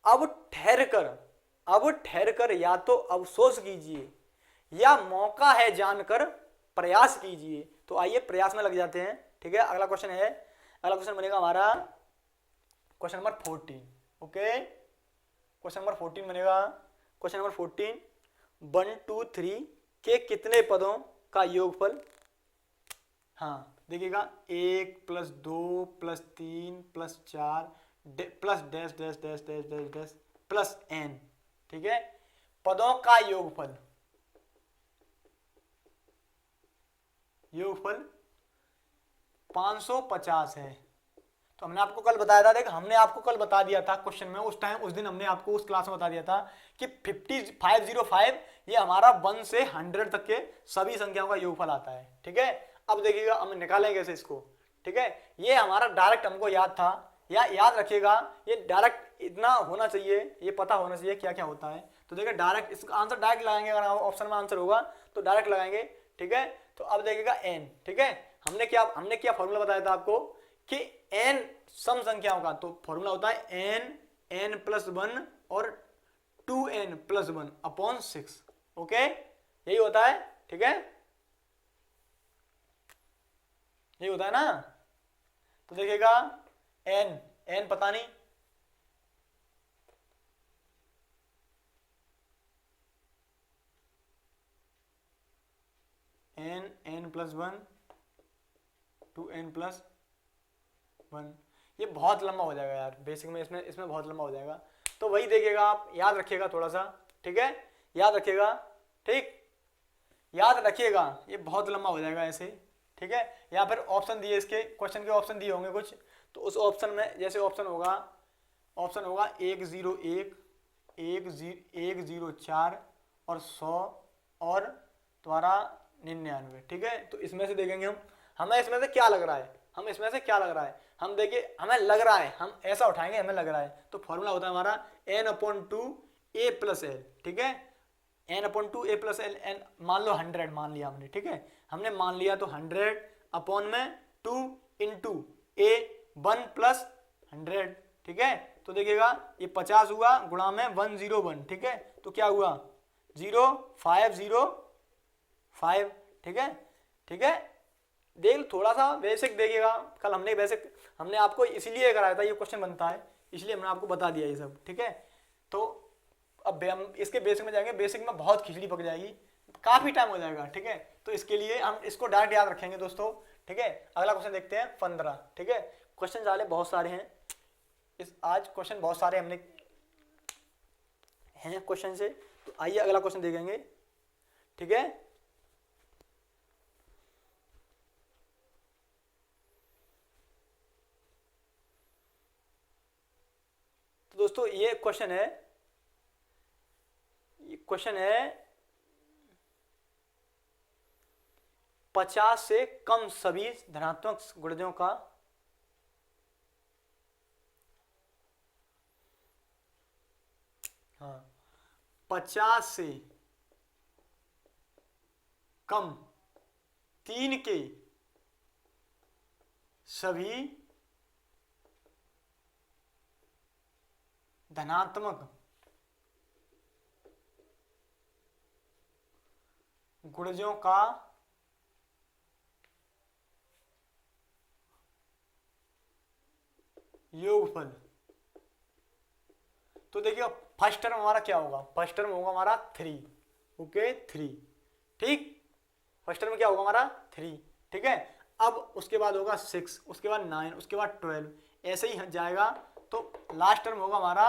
अब ठहर कर या तो अफसोस कीजिए या मौका है जानकर प्रयास कीजिए। तो आइए प्रयास में लग जाते हैं, ठीक है। अगला क्वेश्चन है, अगला क्वेश्चन बनेगा हमारा question number 14, okay, question number 14 बनेगा, क्वेश्चन नंबर 14, 1 2 3 के कितने पदों का योगफल, हाँ देखिएगा 1 + 2 + 3 + 4 plus dash dash dash dash dash dash plus n, ठीक है, पदों का योगफल 550 है। तो हमने आपको कल बताया था, हमने आपको कल बता दिया था क्वेश्चन में, उस दिन हमने आपको उस क्लास में बता दिया था कि 505 ये हमारा 1 से 100 तक के सभी संख्याओं का योगफल आता है, ठीक है। अब देखिएगा हम निकालेंगे कैसे इसको, ठीक है, ये हमारा डायरेक्ट हमको याद था, या याद रखिएगा ये डायरेक्ट इतना होना चाहिए, ये पता होना चाहिए क्या क्या होता है। तो देखिए डायरेक्ट इसका आंसर डायरेक्ट लगाएंगे, अगर ऑप्शन में आंसर होगा तो डायरेक्ट लगाएंगे, ठीक है। तो अब देखिएगा n, ठीक है, हमने क्या फॉर्मूला बताया था आपको कि n सम संख्याओं का, तो फॉर्मूला होता है n + 1 और 2n + 1 अपॉन 6, ओके, यही होता है, ठीक है, यही होता है ना। तो देखिएगा n पता नहीं, n + 1 2n + 1, ये बहुत लंबा हो जाएगा यार, बेसिक में इसमें बहुत लंबा हो जाएगा। तो वही देखिएगा, आप याद रखिएगा थोड़ा सा, ठीक है, याद रखिएगा, ठीक, याद रखिएगा, ये बहुत लंबा हो जाएगा ऐसे, ठीक है। या फिर ऑप्शन दिए, इसके क्वेश्चन के ऑप्शन दिए होंगे कुछ, तो उस ऑप्शन में जैसे ऑप्शन होगा 101 104 और 100 और तुम्हारा 99, ठीक है। तो इसमें से देखेंगे हमें इसमें से क्या लग रहा है, हम देखिए हमें लग रहा है, हम ऐसा उठाएंगे हमें लग रहा है, तो फॉर्मूला होता है हमारा n/2 a + l, ठीक है, n/2 a + l, n मान लो 100 मान लिया हमने, ठीक है, हमने मान लिया, तो 100 अपॉन में 2 × a 1 + 100, ठीक है, तो देखिएगा ये 50 हुआ गुणा में 101, ठीक है, तो क्या हुआ 0505, ठीक है, ठीक है। देख थोड़ा सा बेसिक देखिएगा, कल हमने बेसिक हमने आपको इसीलिए कराया था, ये क्वेश्चन बनता है इसलिए हमने आपको बता दिया ये सब, ठीक है। तो अब हम इसके बेसिक में जाएंगे, बेसिक में बहुत खिचड़ी पक जाएगी, काफी टाइम हो जाएगा, ठीक है। तो इसके लिए हम इसको डायरेक्ट याद रखेंगे दोस्तों, ठीक है। अगला क्वेश्चन देखते हैं 15, ठीक है। क्वेश्चन वाले बहुत सारे हैं, इस आज क्वेश्चन बहुत सारे हमने हैं क्वेश्चन से, तो आइए अगला क्वेश्चन देखेंगे, ठीक है। तो दोस्तों ये क्वेश्चन है 50 से कम सभी धनात्मक गुणजों का हाँ 50 से कम 3 के सभी धनात्मक गुणजों का योगफल। तो देखिए फर्स्ट टर्म हमारा क्या होगा, फर्स्ट टर्म होगा हमारा 3, ओके 3, ठीक। फर्स्ट टर्म क्या होगा हमारा 3, ठीक है। अब उसके बाद होगा 6, उसके बाद 9, उसके बाद 12, ऐसे ही जाएगा। तो लास्ट टर्म होगा हमारा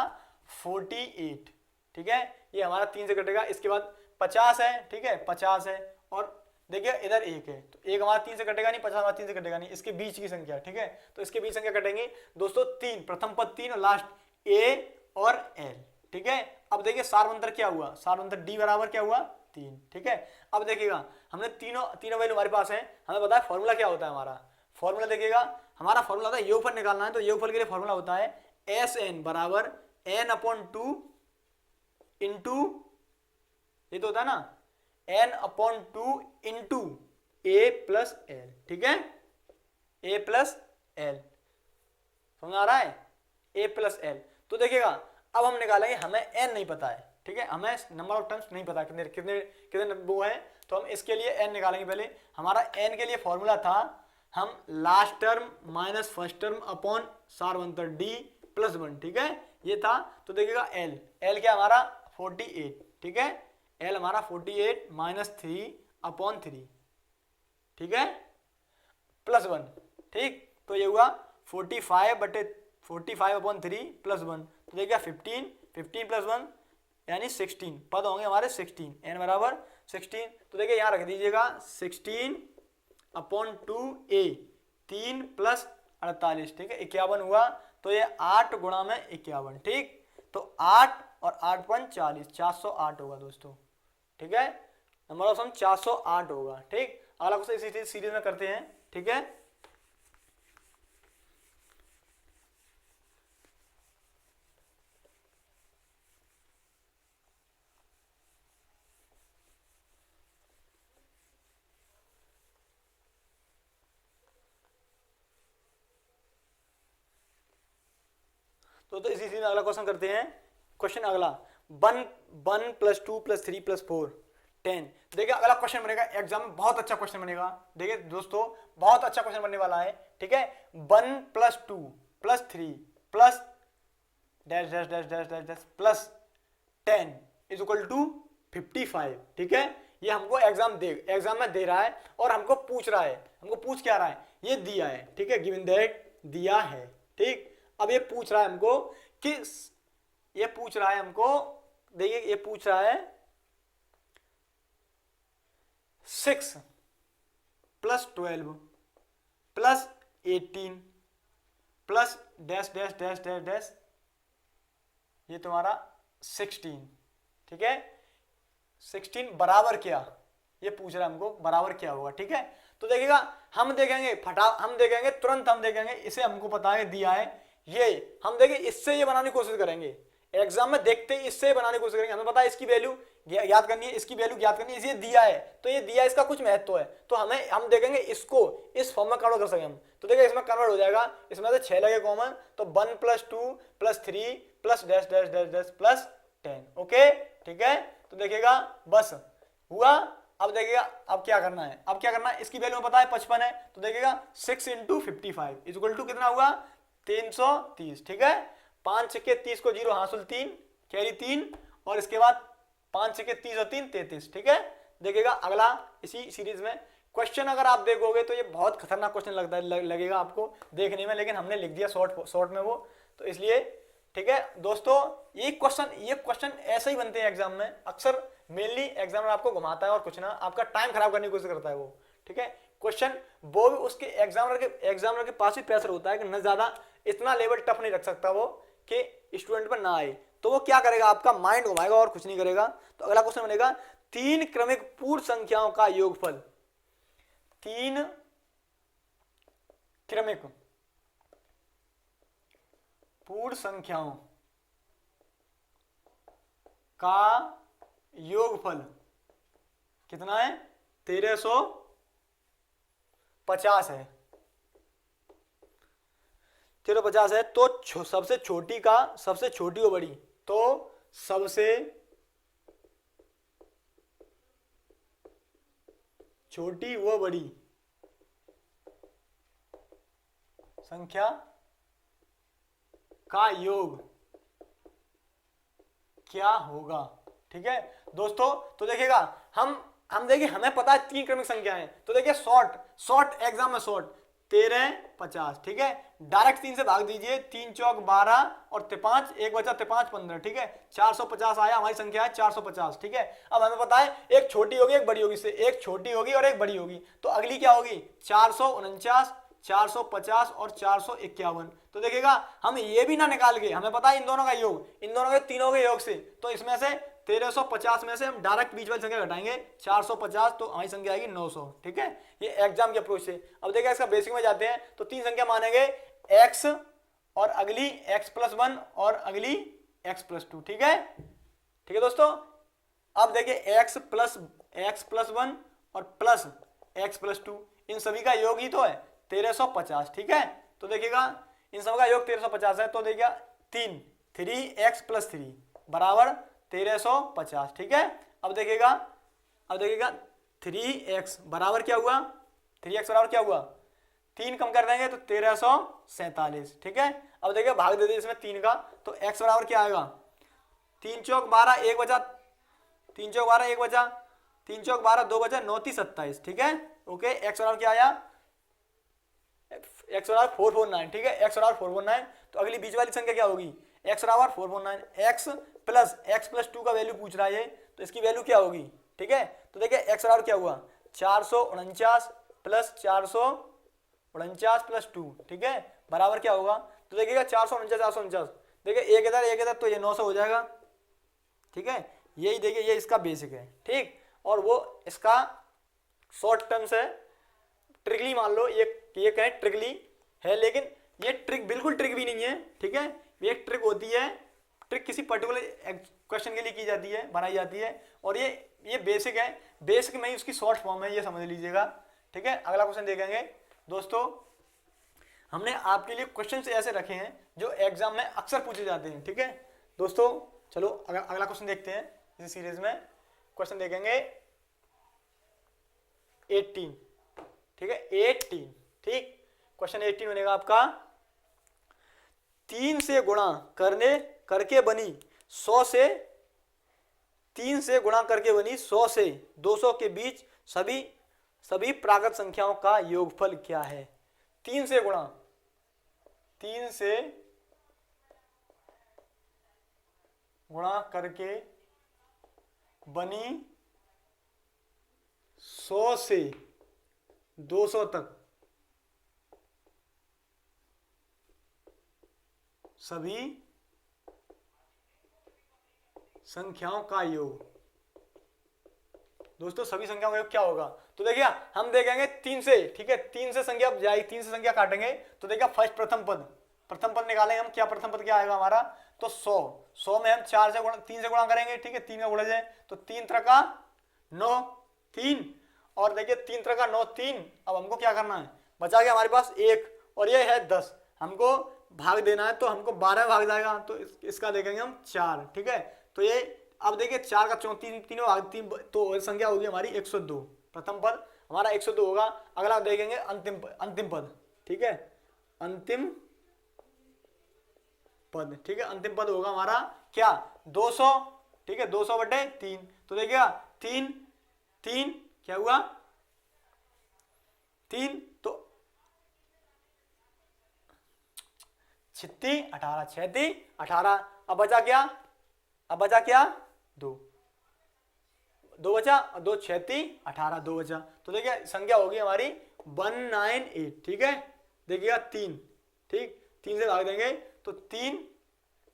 48, ठीक है। ये हमारा 3 से कटेगा, इसके बाद 50 है, ठीक है, 50 है, और देखिए इधर 1 है, तो 1 हमारा 3 से कटेगा नहीं, 50 हमारा 3 से कटेगा नहीं, इसके बीच की संख्या, ठीक है। तो इसके बीच संख्या कटेंगे दोस्तों 3, प्रथम पद 3 और लास्ट ए और एल, ठीक है। अब देखिए सारवंतर क्या हुआ, सारवंतर डी बराबर क्या हुआ 3, ठीक है। अब देखिएगा हमने तीनों वैल्यू हमारे पास है, हमें पता है फॉर्मूला क्या होता है हमारा, फॉर्मूला देखिएगा हमारा फॉर्मूला होता है योगफल निकालना है, तो योगफल के लिए फॉर्मूला होता है SN बराबर n/2 इंटू, ये तो होता है ना n/2 into a plus L, ठीक है, a प्लस एल, समझ आ रहा है, a प्लस एल। तो देखिएगा अब हम निकालेंगे, हमें n नहीं पता है, ठीक है, हमें नंबर ऑफ टर्म्स नहीं पता कितने कितने कितने वो है, तो हम इसके लिए n निकालेंगे। पहले हमारा n के लिए फॉर्मूला था, हम last term minus first term upon सारवंतर d प्लस 1, ठीक है, ये था। तो देखिएगा l क्या हमारा 48, ठीक है, l हमारा 48 माइनस 3/3, ठीक है, प्लस 1, ठीक। तो ये हुआ 45/3 प्लस 1, तो देखिए 15 प्लस 1 यानी 16 पद होंगे हमारे 16, n बराबर 16। तो देखिए यहाँ रख दीजिएगा 16/2a 3 प्लस 48, ठीक है, 51 हुआ। तो ये 8 गुणा में 51, ठीक। तो 8 और 8 × 40, 408 होगा दोस्तों, ठीक है, नंबर ऑफ सम 408 होगा, ठीक। अगला क्वेश्चन इसी सीरीज में करते हैं, ठीक है। तो इसी सीरीज में अगला क्वेश्चन करते हैं। क्वेश्चन अगला 1 + 2 + 3 + 4 10। देखिए अगला क्वेश्चन बनेगा एग्जाम में, बहुत अच्छा क्वेश्चन बनेगा, देखिए दोस्तों बहुत अच्छा क्वेश्चन बनने वाला है, ठीक है। 1 + 2 + 3 plus dash dash dash dash dash dash plus 10 = 55, ठीक है। ये हमको एग्जाम में दे रहा है और हमको पूछ रहा है, हमको पूछ क्या रहा है, ये दिया है, ठीक है, गिवन दैट दिया है, ठीक। अब ये पूछ रहा है हमको कि ये पूछ रहा है हमको, देखिए ये पूछ रहा है 6 + 12 + 18 plus dash dash dash dash dash, ये तुम्हारा 16, ठीक है। 16 बराबर क्या, ये पूछ रहा है हमको, बराबर क्या होगा, ठीक है। तो देखिएगा हम देखेंगे तुरंत, हम देखेंगे इसे हमको पता है दिया है, ये हम देखें इससे ये बनाने की कोशिश करेंगे, एग्जाम में देखते ही इससे बनाने की कोशिश करेंगे, हमें पता है इसकी वैल्यू याद करनी है, इसकी वैल्यू याद करनी है, इसे दिया है तो ये दिया, इसका कुछ महत्व है, तो हम देखेंगे इसको इस फॉर्म में कन्वर्ट कर सकें हम, तो देखिए इसमें कन्वर्ट हो जाएगा, इसमें से 6 लगे कॉमन, तो 1 + 2 + 3 + dash dash dash dash plus 10। Okay ठीक है, तो देखिएगा बस हुआ। अब देखिएगा अब क्या करना है, अब क्या करना है, इसकी वैल्यू पता है 55 है, तो देखिएगा 6 × 55 = कितना हुआ 330। ठीक है, 5 छक्के 30 को 0 हासिल 3 कैरी 3 और इसके बाद 5 छक्के 30 और 3 33। ठीक है, देखिएगा अगला इसी सीरीज में क्वेश्चन अगर आप देखोगे तो ये बहुत खतरनाक क्वेश्चन लगता है, लगेगा आपको देखने में, लेकिन हमने लिख दिया शॉर्ट में वो, तो इसलिए ठीक है दोस्तों, ये क्वेश्चन ऐसे ही बनते हैं एग्जाम में, अक्सर मेनली एग्जामिनर आपको घुमाता है और कुछ ना, आपका टाइम खराब करने की कोशिश करता है वो। ठीक है, क्वेश्चन वो भी उसके एग्जामिनर के पास भी प्रेशर होता है कि न ज्यादा इतना लेवल टफ नहीं रख सकता वो कि स्टूडेंट पर ना आए, तो वो क्या करेगा, आपका माइंड घुमाएगा और कुछ नहीं करेगा। तो अगला क्वेश्चन बनेगा 3 क्रमिक पूर्ण संख्याओं का योगफल। 3 क्रमिक पूर्ण संख्याओं का योगफल कितना है 1350 है, 1350 है, तो सबसे छोटी वो बड़ी, तो सबसे छोटी वो बड़ी संख्या का योग क्या होगा। ठीक है दोस्तों, तो देखिएगा हम देखिए हमें पता है 3 क्रमिक संख्या है, तो देखिए शॉर्ट एग्जाम में शॉर्ट 1350। ठीक है, डायरेक्ट 3 से भाग दीजिए, 3 चौक 12 और 5 1 बचा 5 15। ठीक है, 450 आया, हमारी संख्या है 450। ठीक है, अब हमें पता है एक छोटी होगी एक बड़ी होगी, से एक छोटी होगी और एक बड़ी होगी, तो अगली क्या होगी 449 450 और 451। तो देखिएगा हम ये भी ना निकाल के, हमें पता है इन दोनों का योग, इन दोनों के तीनों के योग से, तो इसमें से 1350 में से हम डायरेक्ट बीच वाली संख्या घटाएंगे 450, तो हमारी संख्या आएगी 900। ठीक है, ये एग्जाम के अप्रोच से। अब देखिए इसका बेसिक में जाते हैं, तो 3 संख्या मानेंगे x और अगली x+1 और अगली x+2। ठीक है दोस्तों, अब देखिए x+1 और प्लस x+2 इन सभी का योग ही तो है 1350। ठीक है, तो देखिएगा इन सब का योग 1350 है, तो देखिएगा 3x+3 बराबर 1350। ठीक है, अब देखिएगा 3x बराबर क्या हुआ, 3x बराबर क्या हुआ, 3 कम कर देंगे तो 1347। ठीक है, अब देखिए भाग दे दीजिए इसमें 3 का, तो x बराबर क्या आएगा 3 चौक 12 1 बचा, 3 चौक 12 1 बचा, 3 चौक 12 2 बचा, 9 3 27। ठीक है, ओके, x बराबर क्या आया, x बराबर 449। ठीक है, x बराबर 449, तो अगली बीच वाली संख्या क्या होगी x बराबर 449, x+2 का वैल्यू पूछ रहा है, तो इसकी वैल्यू क्या होगी। ठीक है, तो देखिए x बराबर क्या हुआ 449 + 449 + 2। ठीक है, बराबर क्या होगा, तो देखिएगा 449 देखिए एक इधर तो ये 900 हो जाएगा। ठीक है, यही देखिए ये इसका बेसिक है। ठीक, और वो इसका शॉर्ट टर्म से ट्रिकली मान लो, ये कहें ट्रिकली है, लेकिन ये ट्रिक बिल्कुल ट्रिक भी नहीं है। ठीक है, ये ट्रिक होती है, ट्रिक किसी पर्टिकुलर क्वेश्चन के लिए की जाती है, बनाई जाती है, और ये बेसिक है, बेसिक में ही उसकी शॉर्ट फॉर्म है, ये समझ लीजिएगा। ठीक है, अगला क्वेश्चन देखेंगे दोस्तों, हमने आपके लिए क्वेश्चन ऐसे रखे हैं जो एग्जाम में अक्सर पूछे जाते हैं। ठीक है दोस्तों, चलो अगला क्वेश्चन देखते हैं इस सीरीज में। क्वेश्चन देखेंगे 18। ठीक है, 18। ठीक, क्वेश्चन 18 बनेगा आपका 3 से गुणा करके बनी 100 से 3 से गुणा करके बनी 100 से 200 के बीच सभी प्राकृत संख्याओं का योगफल क्या है। 3 से गुणा करके बनी 100 से 200 तक सभी संख्याओं का योग। दोस्तों सभी संख्याओं का योग क्या होगा, तो देखिए हम देखेंगे 3 से। ठीक है, 3 से संख्या जाएगी, 3 से संख्या काटेंगे, तो देखिए फर्स्ट प्रथम पद निकालेंगे हम, क्या प्रथम पद क्या आएगा हमारा, तो 100, 100 में हम 4 से गुणा 3 से गुणा करेंगे, ठीक है, 3 का गुणा जाए तो 3 3 का 9, 3, और देखिए 3 3 का 9, 3। अब हमको क्या करना है, बचा गया हमारे पास 1 और ये है 10, हमको भाग देना है तो हमको 12 भाग जाएगा, तो इसका देखेंगे हम 4, ठीक है। तो ये अब देखिए 4 का 34 तीनों भाग 3, तो संख्या होगी हमारी 102। प्रथम पद हमारा 102 होगा। अगला देखेंगे अंतिम पद, ठीक है, अंतिम पद, ठीक है, अंतिम पद होगा हमारा क्या 200, ठीक है, 200 बटे 3, तो देखिएगा 3 3 क्या हुआ 3, तो 36 18 36 18, अब बचा क्या 2 बचा, 2 36 18 2 बचा, तो देखिए संख्या होगी हमारी 198, ठीक है। देखिएगा 3, ठीक, 3 से भाग देंगे तो 3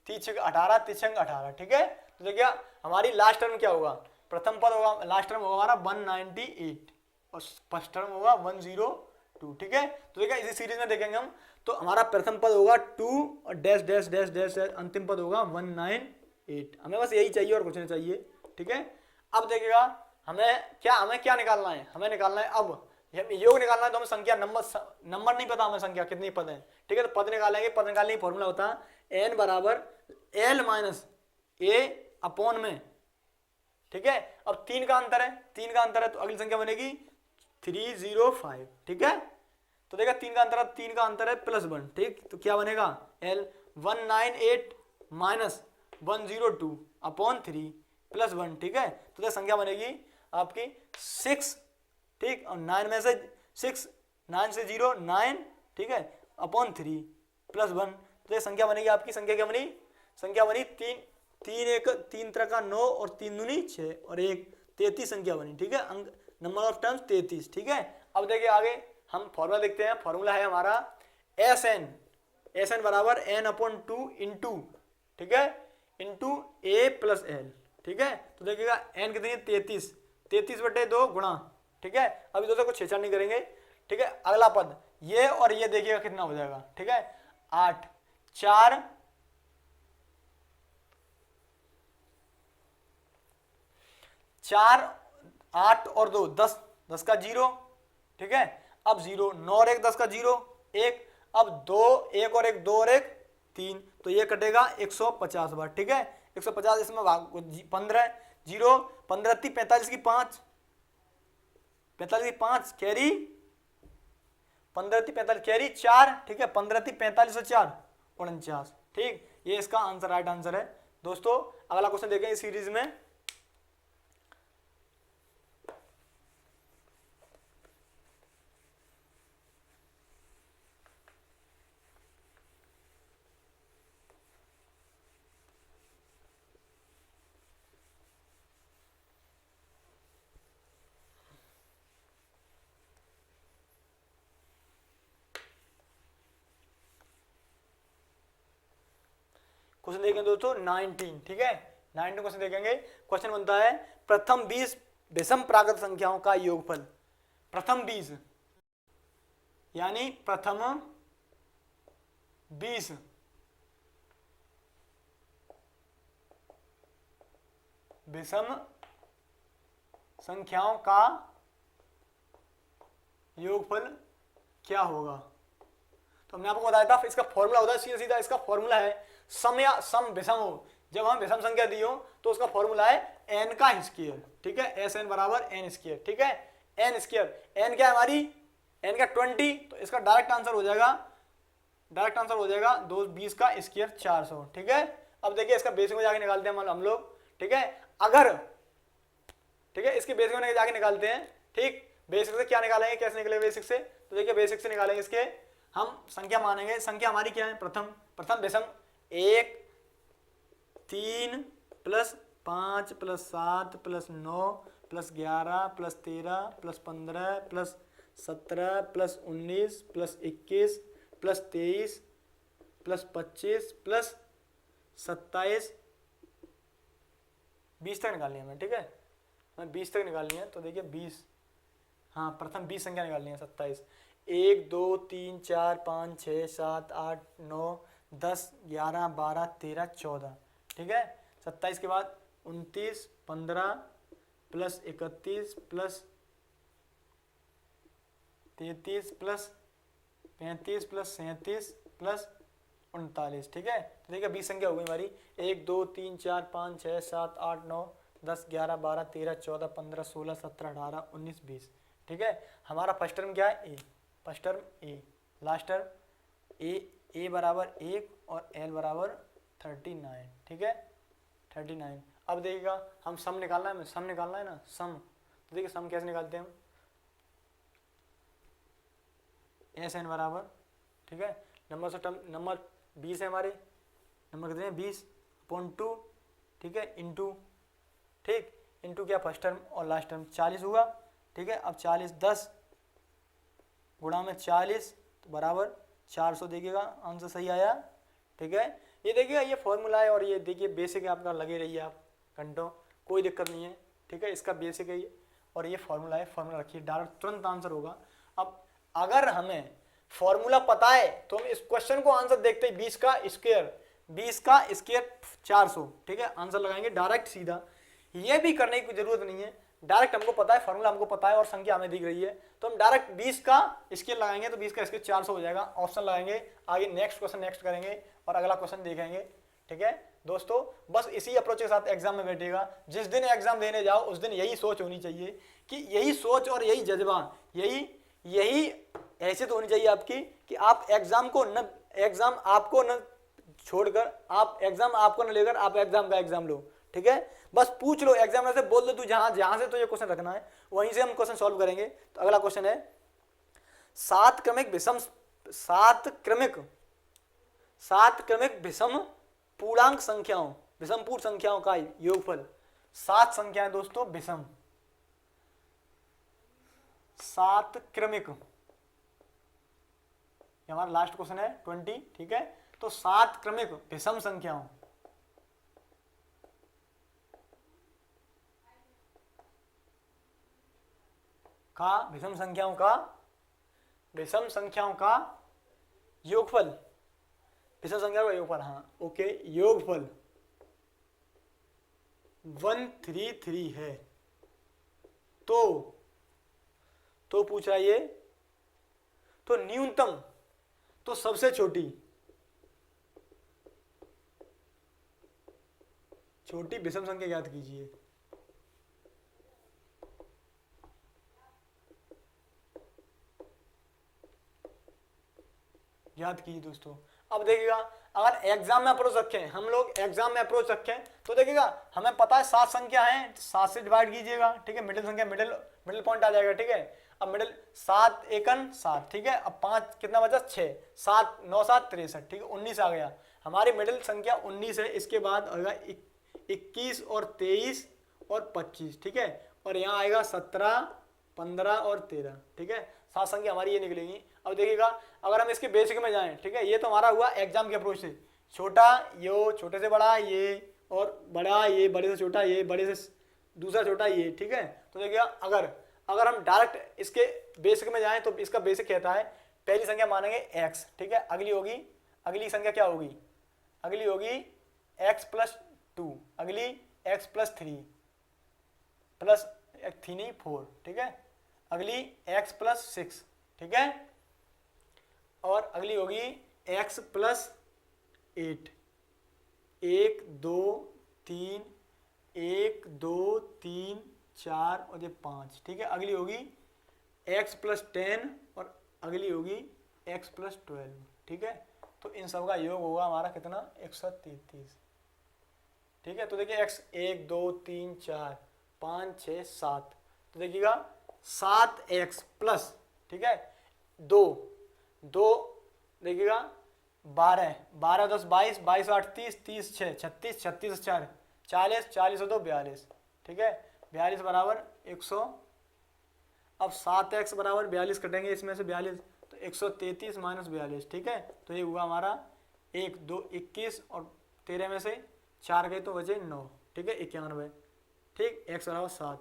3 18 3 18, ठीक है। तो देखिए हमारी लास्ट टर्म क्या होगा, प्रथम पद होगा, लास्ट टर्म होगा हमारा 198 और फर्स्ट टर्म होगा 102, ठीक है। तो देखिए इसी सीरीज में देखेंगे हम, तो हमारा प्रथम पद होगा 2 और डैश डैश डैश डैश, अंतिम पद होगा 198। हमें बस यही चाहिए और कुछ नहीं चाहिए, ठीक है। अब देखिएगा हमें क्या निकालना है, हमें निकालना है अब योग निकालना है, तो हमें संख्या नंबर नहीं पता हमें संख्या कितनी पद है, ठीक है। तो पद निकालेंगे, पद निकालने की फॉर्मूला होता है n बराबर l माइनस a अपॉन में, ठीक है। अब 3 का अंतर है तो अगली संख्या बनेगी 305, ठीक है। तो देखा 3 का अंतर है +1, ठीक, तो क्या बनेगा l 198 माइनस 102 अपॉन 3 +1, ठीक है। तो ये संख्या बनेगी आपकी 6, ठीक, और 9 में से 6 9 से 0 9, ठीक है, अपॉन 3 +1, तो ये संख्या बनेगी आपकी, संख्या क्या बनी, संख्या बनी 3 3 का 9 और 3 दूनी 6 और 1 33 संख्या बनी, ठीक है। अंक नंबर ऑफ टर्म्स 33, ठीक है। अब देखिए आगे हम फॉर्मूला देखते हैं, फॉर्मूला है हमारा SN बराबर n/2 इंटू, ठीक है, इंटू a प्लस l, ठीक है। तो देखिएगा n कितनी है 33 बटे 2 गुणा, ठीक है, अभी दोस्तों कुछ छेड़छाड़ नहीं करेंगे, ठीक है। अगला पद ये और ये देखिएगा कितना हो जाएगा, ठीक है, 8 4 4 8 और 2 10 10 का 0, ठीक है। अब 0 9 और 1 10 का 0 1, अब 2 1 और 1 2 और 1 3, तो ये कटेगा 150 बार, ठीक है। 150 इसमें भाग 15 0 15 45 की 5 45 की 5 कैरी 15 45 कैरी 4, ठीक है, 15 45 और 4 49, ठीक, ये इसका आंसर राइट आंसर है दोस्तों। अगला क्वेश्चन देखें इस सीरीज में, क्वेश्चन देखेंगे दोस्तों 19, ठीक है, 19 क्वेश्चन देखेंगे। क्वेश्चन बनता है प्रथम 20 विषम प्राकृत संख्याओं का योगफल, प्रथम 20 यानी प्रथम 20 विषम संख्याओं का योगफल क्या होगा। तो हमने आपको बताया था इसका फॉर्मूला होता है सीधा सीधा, इसका फॉर्मूला है सम या सम विषम हो, जब हम विषम संख्या दी हो तो उसका फॉर्मूला है n का स्क्वायर, ठीक है, SN बराबर n स्क्वायर, ठीक है, n स्क्वायर, n क्या है हमारी n का 20, तो इसका डायरेक्ट आंसर हो जाएगा 220 का स्क्वायर 400, ठीक है। अब देखिए इसका बेसिक में जाके निकालते हैं हम लोग, ठीक है, अगर, ठीक है, इसके बेसिक में जाके निकालते हैं, ठीक, बेसिक से क्या निकालेंगे, कैसे निकले बेसिक से, तो देखिए बेसिक से निकालेंगे इसके हम संख्या मानेंगे, संख्या हमारी क्या है प्रथम विषम 1 3 + 5 + 7 + 9 + 11 + 13 + 15 + 17 + 19 + 21 + 23 + 25 + 27 20 तक निकालनी है हमें, ठीक है, हमें 20 तक निकालनी है। तो देखिए 20, हाँ, प्रथम 20 संख्या निकालनी है 27 1 2 3 4 5 6 7 8 9 10, 11, 12, 13, 14, ठीक है। 27 के बाद 29, 15 plus 31 plus 33 plus 35 plus 37 plus 39, ठीक है। तो देखिए 20 संख्या हो गई हमारी। 1, 2, 3, 4, 5, 6, 7, 8, 9, 10, 11, 12, 13, 14, 15, 16, 17, 18, 19, 20, ठीक है। हमारा फर्स्ट टर्म क्या है? ए। फर्स्ट टर्म ए, लास्ट टर्म ए बराबर 1 और एल बराबर 39, ठीक है, 39। अब देखिएगा हम सम निकालना है, सम निकालना है ना, सम। तो देखिए सम कैसे निकालते हैं हम, एस एन बराबर, ठीक है, नंबर से टर्म नंबर 20 है हमारे, नंबर कितने हैं 20 अपॉन 2, ठीक है, इंटू, ठीक, इंटू क्या फर्स्ट टर्म और लास्ट टर्म 40 हुआ, ठीक है। अब 40 10 गुणा में 40 तो बराबर 400, देखिएगा आंसर सही आया, ठीक है। ये देखिएगा ये फॉर्मूला है और ये देखिए बेसिक है आपका, लगे रहिए आप घंटों, कोई दिक्कत नहीं है, ठीक है। इसका बेसिक है ये और ये फॉर्मूला है, फॉर्मूला रखिए, डायरेक्ट तुरंत आंसर होगा। अब अगर हमें फॉर्मूला पता है तो हम इस क्वेश्चन को आंसर देखते ही 20 का स्क्वायर 400, ठीक है, आंसर लगाएंगे डायरेक्ट सीधा। ये भी करने की जरूरत नहीं है, डायरेक्ट हमको पता है, फॉर्मूला हमको पता है और संख्या हमें दिख रही है, तो हम डायरेक्ट 20 का स्क्वायर लगाएंगे तो 20 का स्क्वायर 400 हो जाएगा। ऑप्शन लगाएंगे, आगे नेक्स्ट क्वेश्चन नेक्स्ट करेंगे और अगला क्वेश्चन देखेंगे, ठीक है दोस्तों। बस इसी अप्रोच के साथ एग्जाम में बैठेगा। जिस दिन एग्जाम देने जाओ उस दिन यही सोच होनी चाहिए कि यही सोच और यही जज्बा, यही हैसियत होनी चाहिए आपकी कि आप एग्जाम आपको न छोड़कर, आप एग्जाम आपको न लेकर आप एग्जाम का एग्जाम लो, ठीक है। बस पूछ लो, एग्जामिनर से बोल दो तू जहां से तुझे क्वेश्चन रखना है वहीं से हम क्वेश्चन सॉल्व करेंगे। तो अगला क्वेश्चन है सात क्रमिक विषम पूर्णांक संख्याओं, विषम पूर्ण संख्याओं का योगफल। 7 संख्याएं दोस्तों विषम, 7 क्रमिक, हमारा लास्ट क्वेश्चन है 20, ठीक है। तो 7 क्रमिक विषम संख्याओं का विषम संख्याओं का योगफल, विषम संख्या का योगफल, हाँ ओके, योगफल 133 है। तो पूछ रहा है ये, तो न्यूनतम, तो सबसे छोटी विषम संख्या ज्ञात कीजिए। याद कीजिए दोस्तों। अब देखिएगा अगर एग्जाम में अप्रोच रखें, हम लोग एग्जाम में अप्रोच रखें तो देखिएगा हमें पता है 7 संख्या है, 7 से डिवाइड कीजिएगा, ठीक है, मिडिल संख्या मिडिल पॉइंट आ जाएगा, ठीक है। अब मिडिल 7 एकन 7, ठीक है। अब 5 कितना बचा 6, 7 9 7 63, ठीक है, 19 आ गया, हमारी मिडिल संख्या 19 है। इसके बाद आएगा 21 और 23 और 25, ठीक है, और यहाँ आएगा 17 15 और 13, ठीक है, 7 संख्या हमारी ये निकलेगी। अब देखिएगा अगर हम इसके बेसिक में जाएं, ठीक है, ये तो हमारा हुआ एग्जाम के अप्रोच से, छोटा यो छोटे से बड़ा ये, और बड़ा ये बड़े से छोटा ये, बड़े से दूसरा छोटा ये, ठीक है। तो देखिएगा अगर हम डायरेक्ट इसके बेसिक में जाएं तो इसका बेसिक कहता है पहली संख्या मानेंगे x, ठीक है, अगली संख्या क्या होगी, अगली होगी x+2, अगली x+3 प्लस 3 4, ठीक है, अगली x+6, ठीक है, और अगली होगी x+8, 1 2 3 1 2 3 4 और ये 5, ठीक है। अगली होगी x+10 और अगली होगी x+12, ठीक है। तो इन सब का योग होगा हमारा कितना 133, ठीक है। तो देखिए x 1 2 3 4 5 6 7, तो देखिएगा 7x प्लस, ठीक है, 2 देखिएगा 12 10 22 22 8 30 30 6 36 36 4 40 40 और 2 42, ठीक है, 42 बराबर 100। अब 7x बराबर 42 कटेंगे इसमें से 42, तो 133 माइनस 42, ठीक है। तो ये हुआ हमारा 1 2 21 और 13 में से 4 गए तो बचे 9, ठीक है, 91, ठीक, x बराबर 7।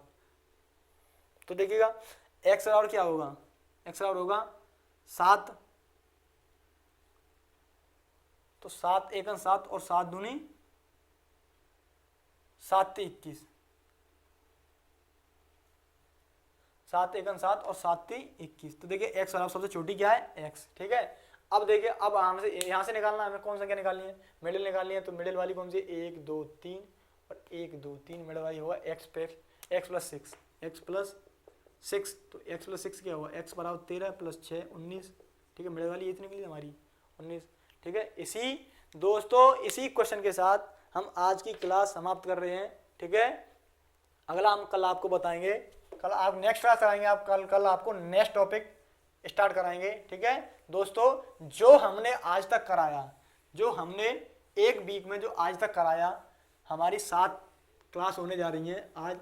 तो देखिएगा x बराबर क्या होगा, x बराबर होगा 7 तो 7 एकम 7 और 7 दूनी 7 × 21, 7 एकम 7 और 7 × 21। तो देखिए x बराबर सबसे छोटी क्या है x, ठीक है। अब देखिए अब यहाँ से निकालना है, हमें कौन संख्या निकालनी है, मिडिल निकालनी है। तो मिडिल वाली कौन सी, 1 2 3 और 1 2 3 मिडिल वाली होगा x प्लस 6, तो x प्लस 6 क्या होगा, x बराबर 13 + 6 19, ठीक है। मिडिल वाली ये तो निकली हमारी 19, ठीक है। इसी दोस्तों इसी क्वेश्चन के साथ हम आज की क्लास समाप्त कर रहे हैं, ठीक है। अगला हम कल आपको बताएंगे, कल आप नेक्स्ट क्लास कराएंगे, आप कल आपको नेक्स्ट टॉपिक स्टार्ट कराएंगे, ठीक है। दोस्तों जो हमने आज तक कराया, जो हमने एक वीक में जो आज तक कराया, हमारी 7 क्लास होने जा रही हैं आज।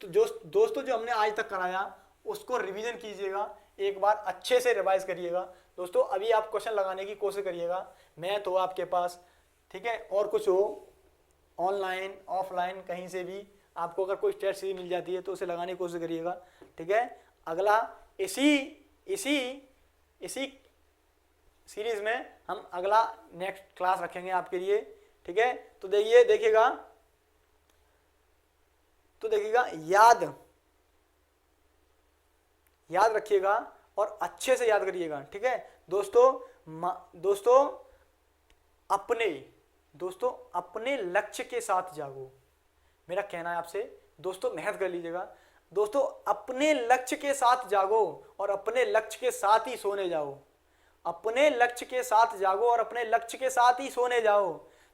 तो जो दोस्तों जो हमने आज तक कराया उसको रिवीजन कीजिएगा, एक बार अच्छे से रिवाइज करिएगा। दोस्तों अभी आप क्वेश्चन लगाने की कोशिश करिएगा, मैथ हो आपके पास, ठीक है, और कुछ हो ऑनलाइन ऑफलाइन कहीं से भी आपको अगर कोई टेस्ट सीरीज मिल जाती है तो उसे लगाने की कोशिश करिएगा, ठीक है। अगला इसी सीरीज में हम अगला नेक्स्ट क्लास रखेंगे आपके लिए, ठीक है। तो देखिएगा याद रखिएगा और अच्छे से याद करिएगा, ठीक है। दोस्तों अपने लक्ष्य के साथ जागो, मेरा कहना है आपसे। दोस्तों मेहनत कर लीजिएगा, दोस्तों अपने लक्ष्य के साथ जागो और अपने लक्ष्य के साथ ही सोने जाओ, अपने लक्ष्य के साथ जागो और अपने लक्ष्य के साथ ही सोने जाओ।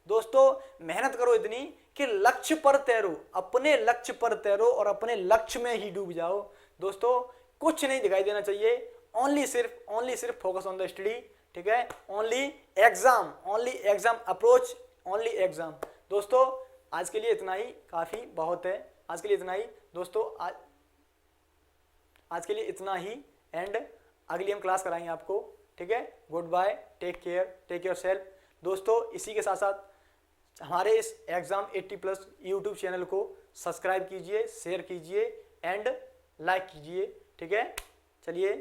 दोस्तों मेहनत करो इतनी कि लक्ष्य पर तैरो, अपने लक्ष्य पर तैरो और अपने लक्ष्य में ही डूब जाओ। दोस्तों कुछ नहीं दिखाई देना चाहिए, ओनली सिर्फ फोकस ऑन द स्टडी, ठीक है। Only exam approach, only exam. दोस्तों आज के लिए इतना ही काफ़ी बहुत है, आज के लिए इतना ही दोस्तों, आज के लिए इतना ही, एंड अगली हम क्लास कराएंगे आपको, ठीक है। Good bye, take care self. दोस्तों इसी के साथ साथ हमारे इस एग्जाम 80+ यूट्यूब चैनल को सब्सक्राइब कीजिए, शेयर कीजिए एंड लाइक कीजिए, ठीक है। चलिए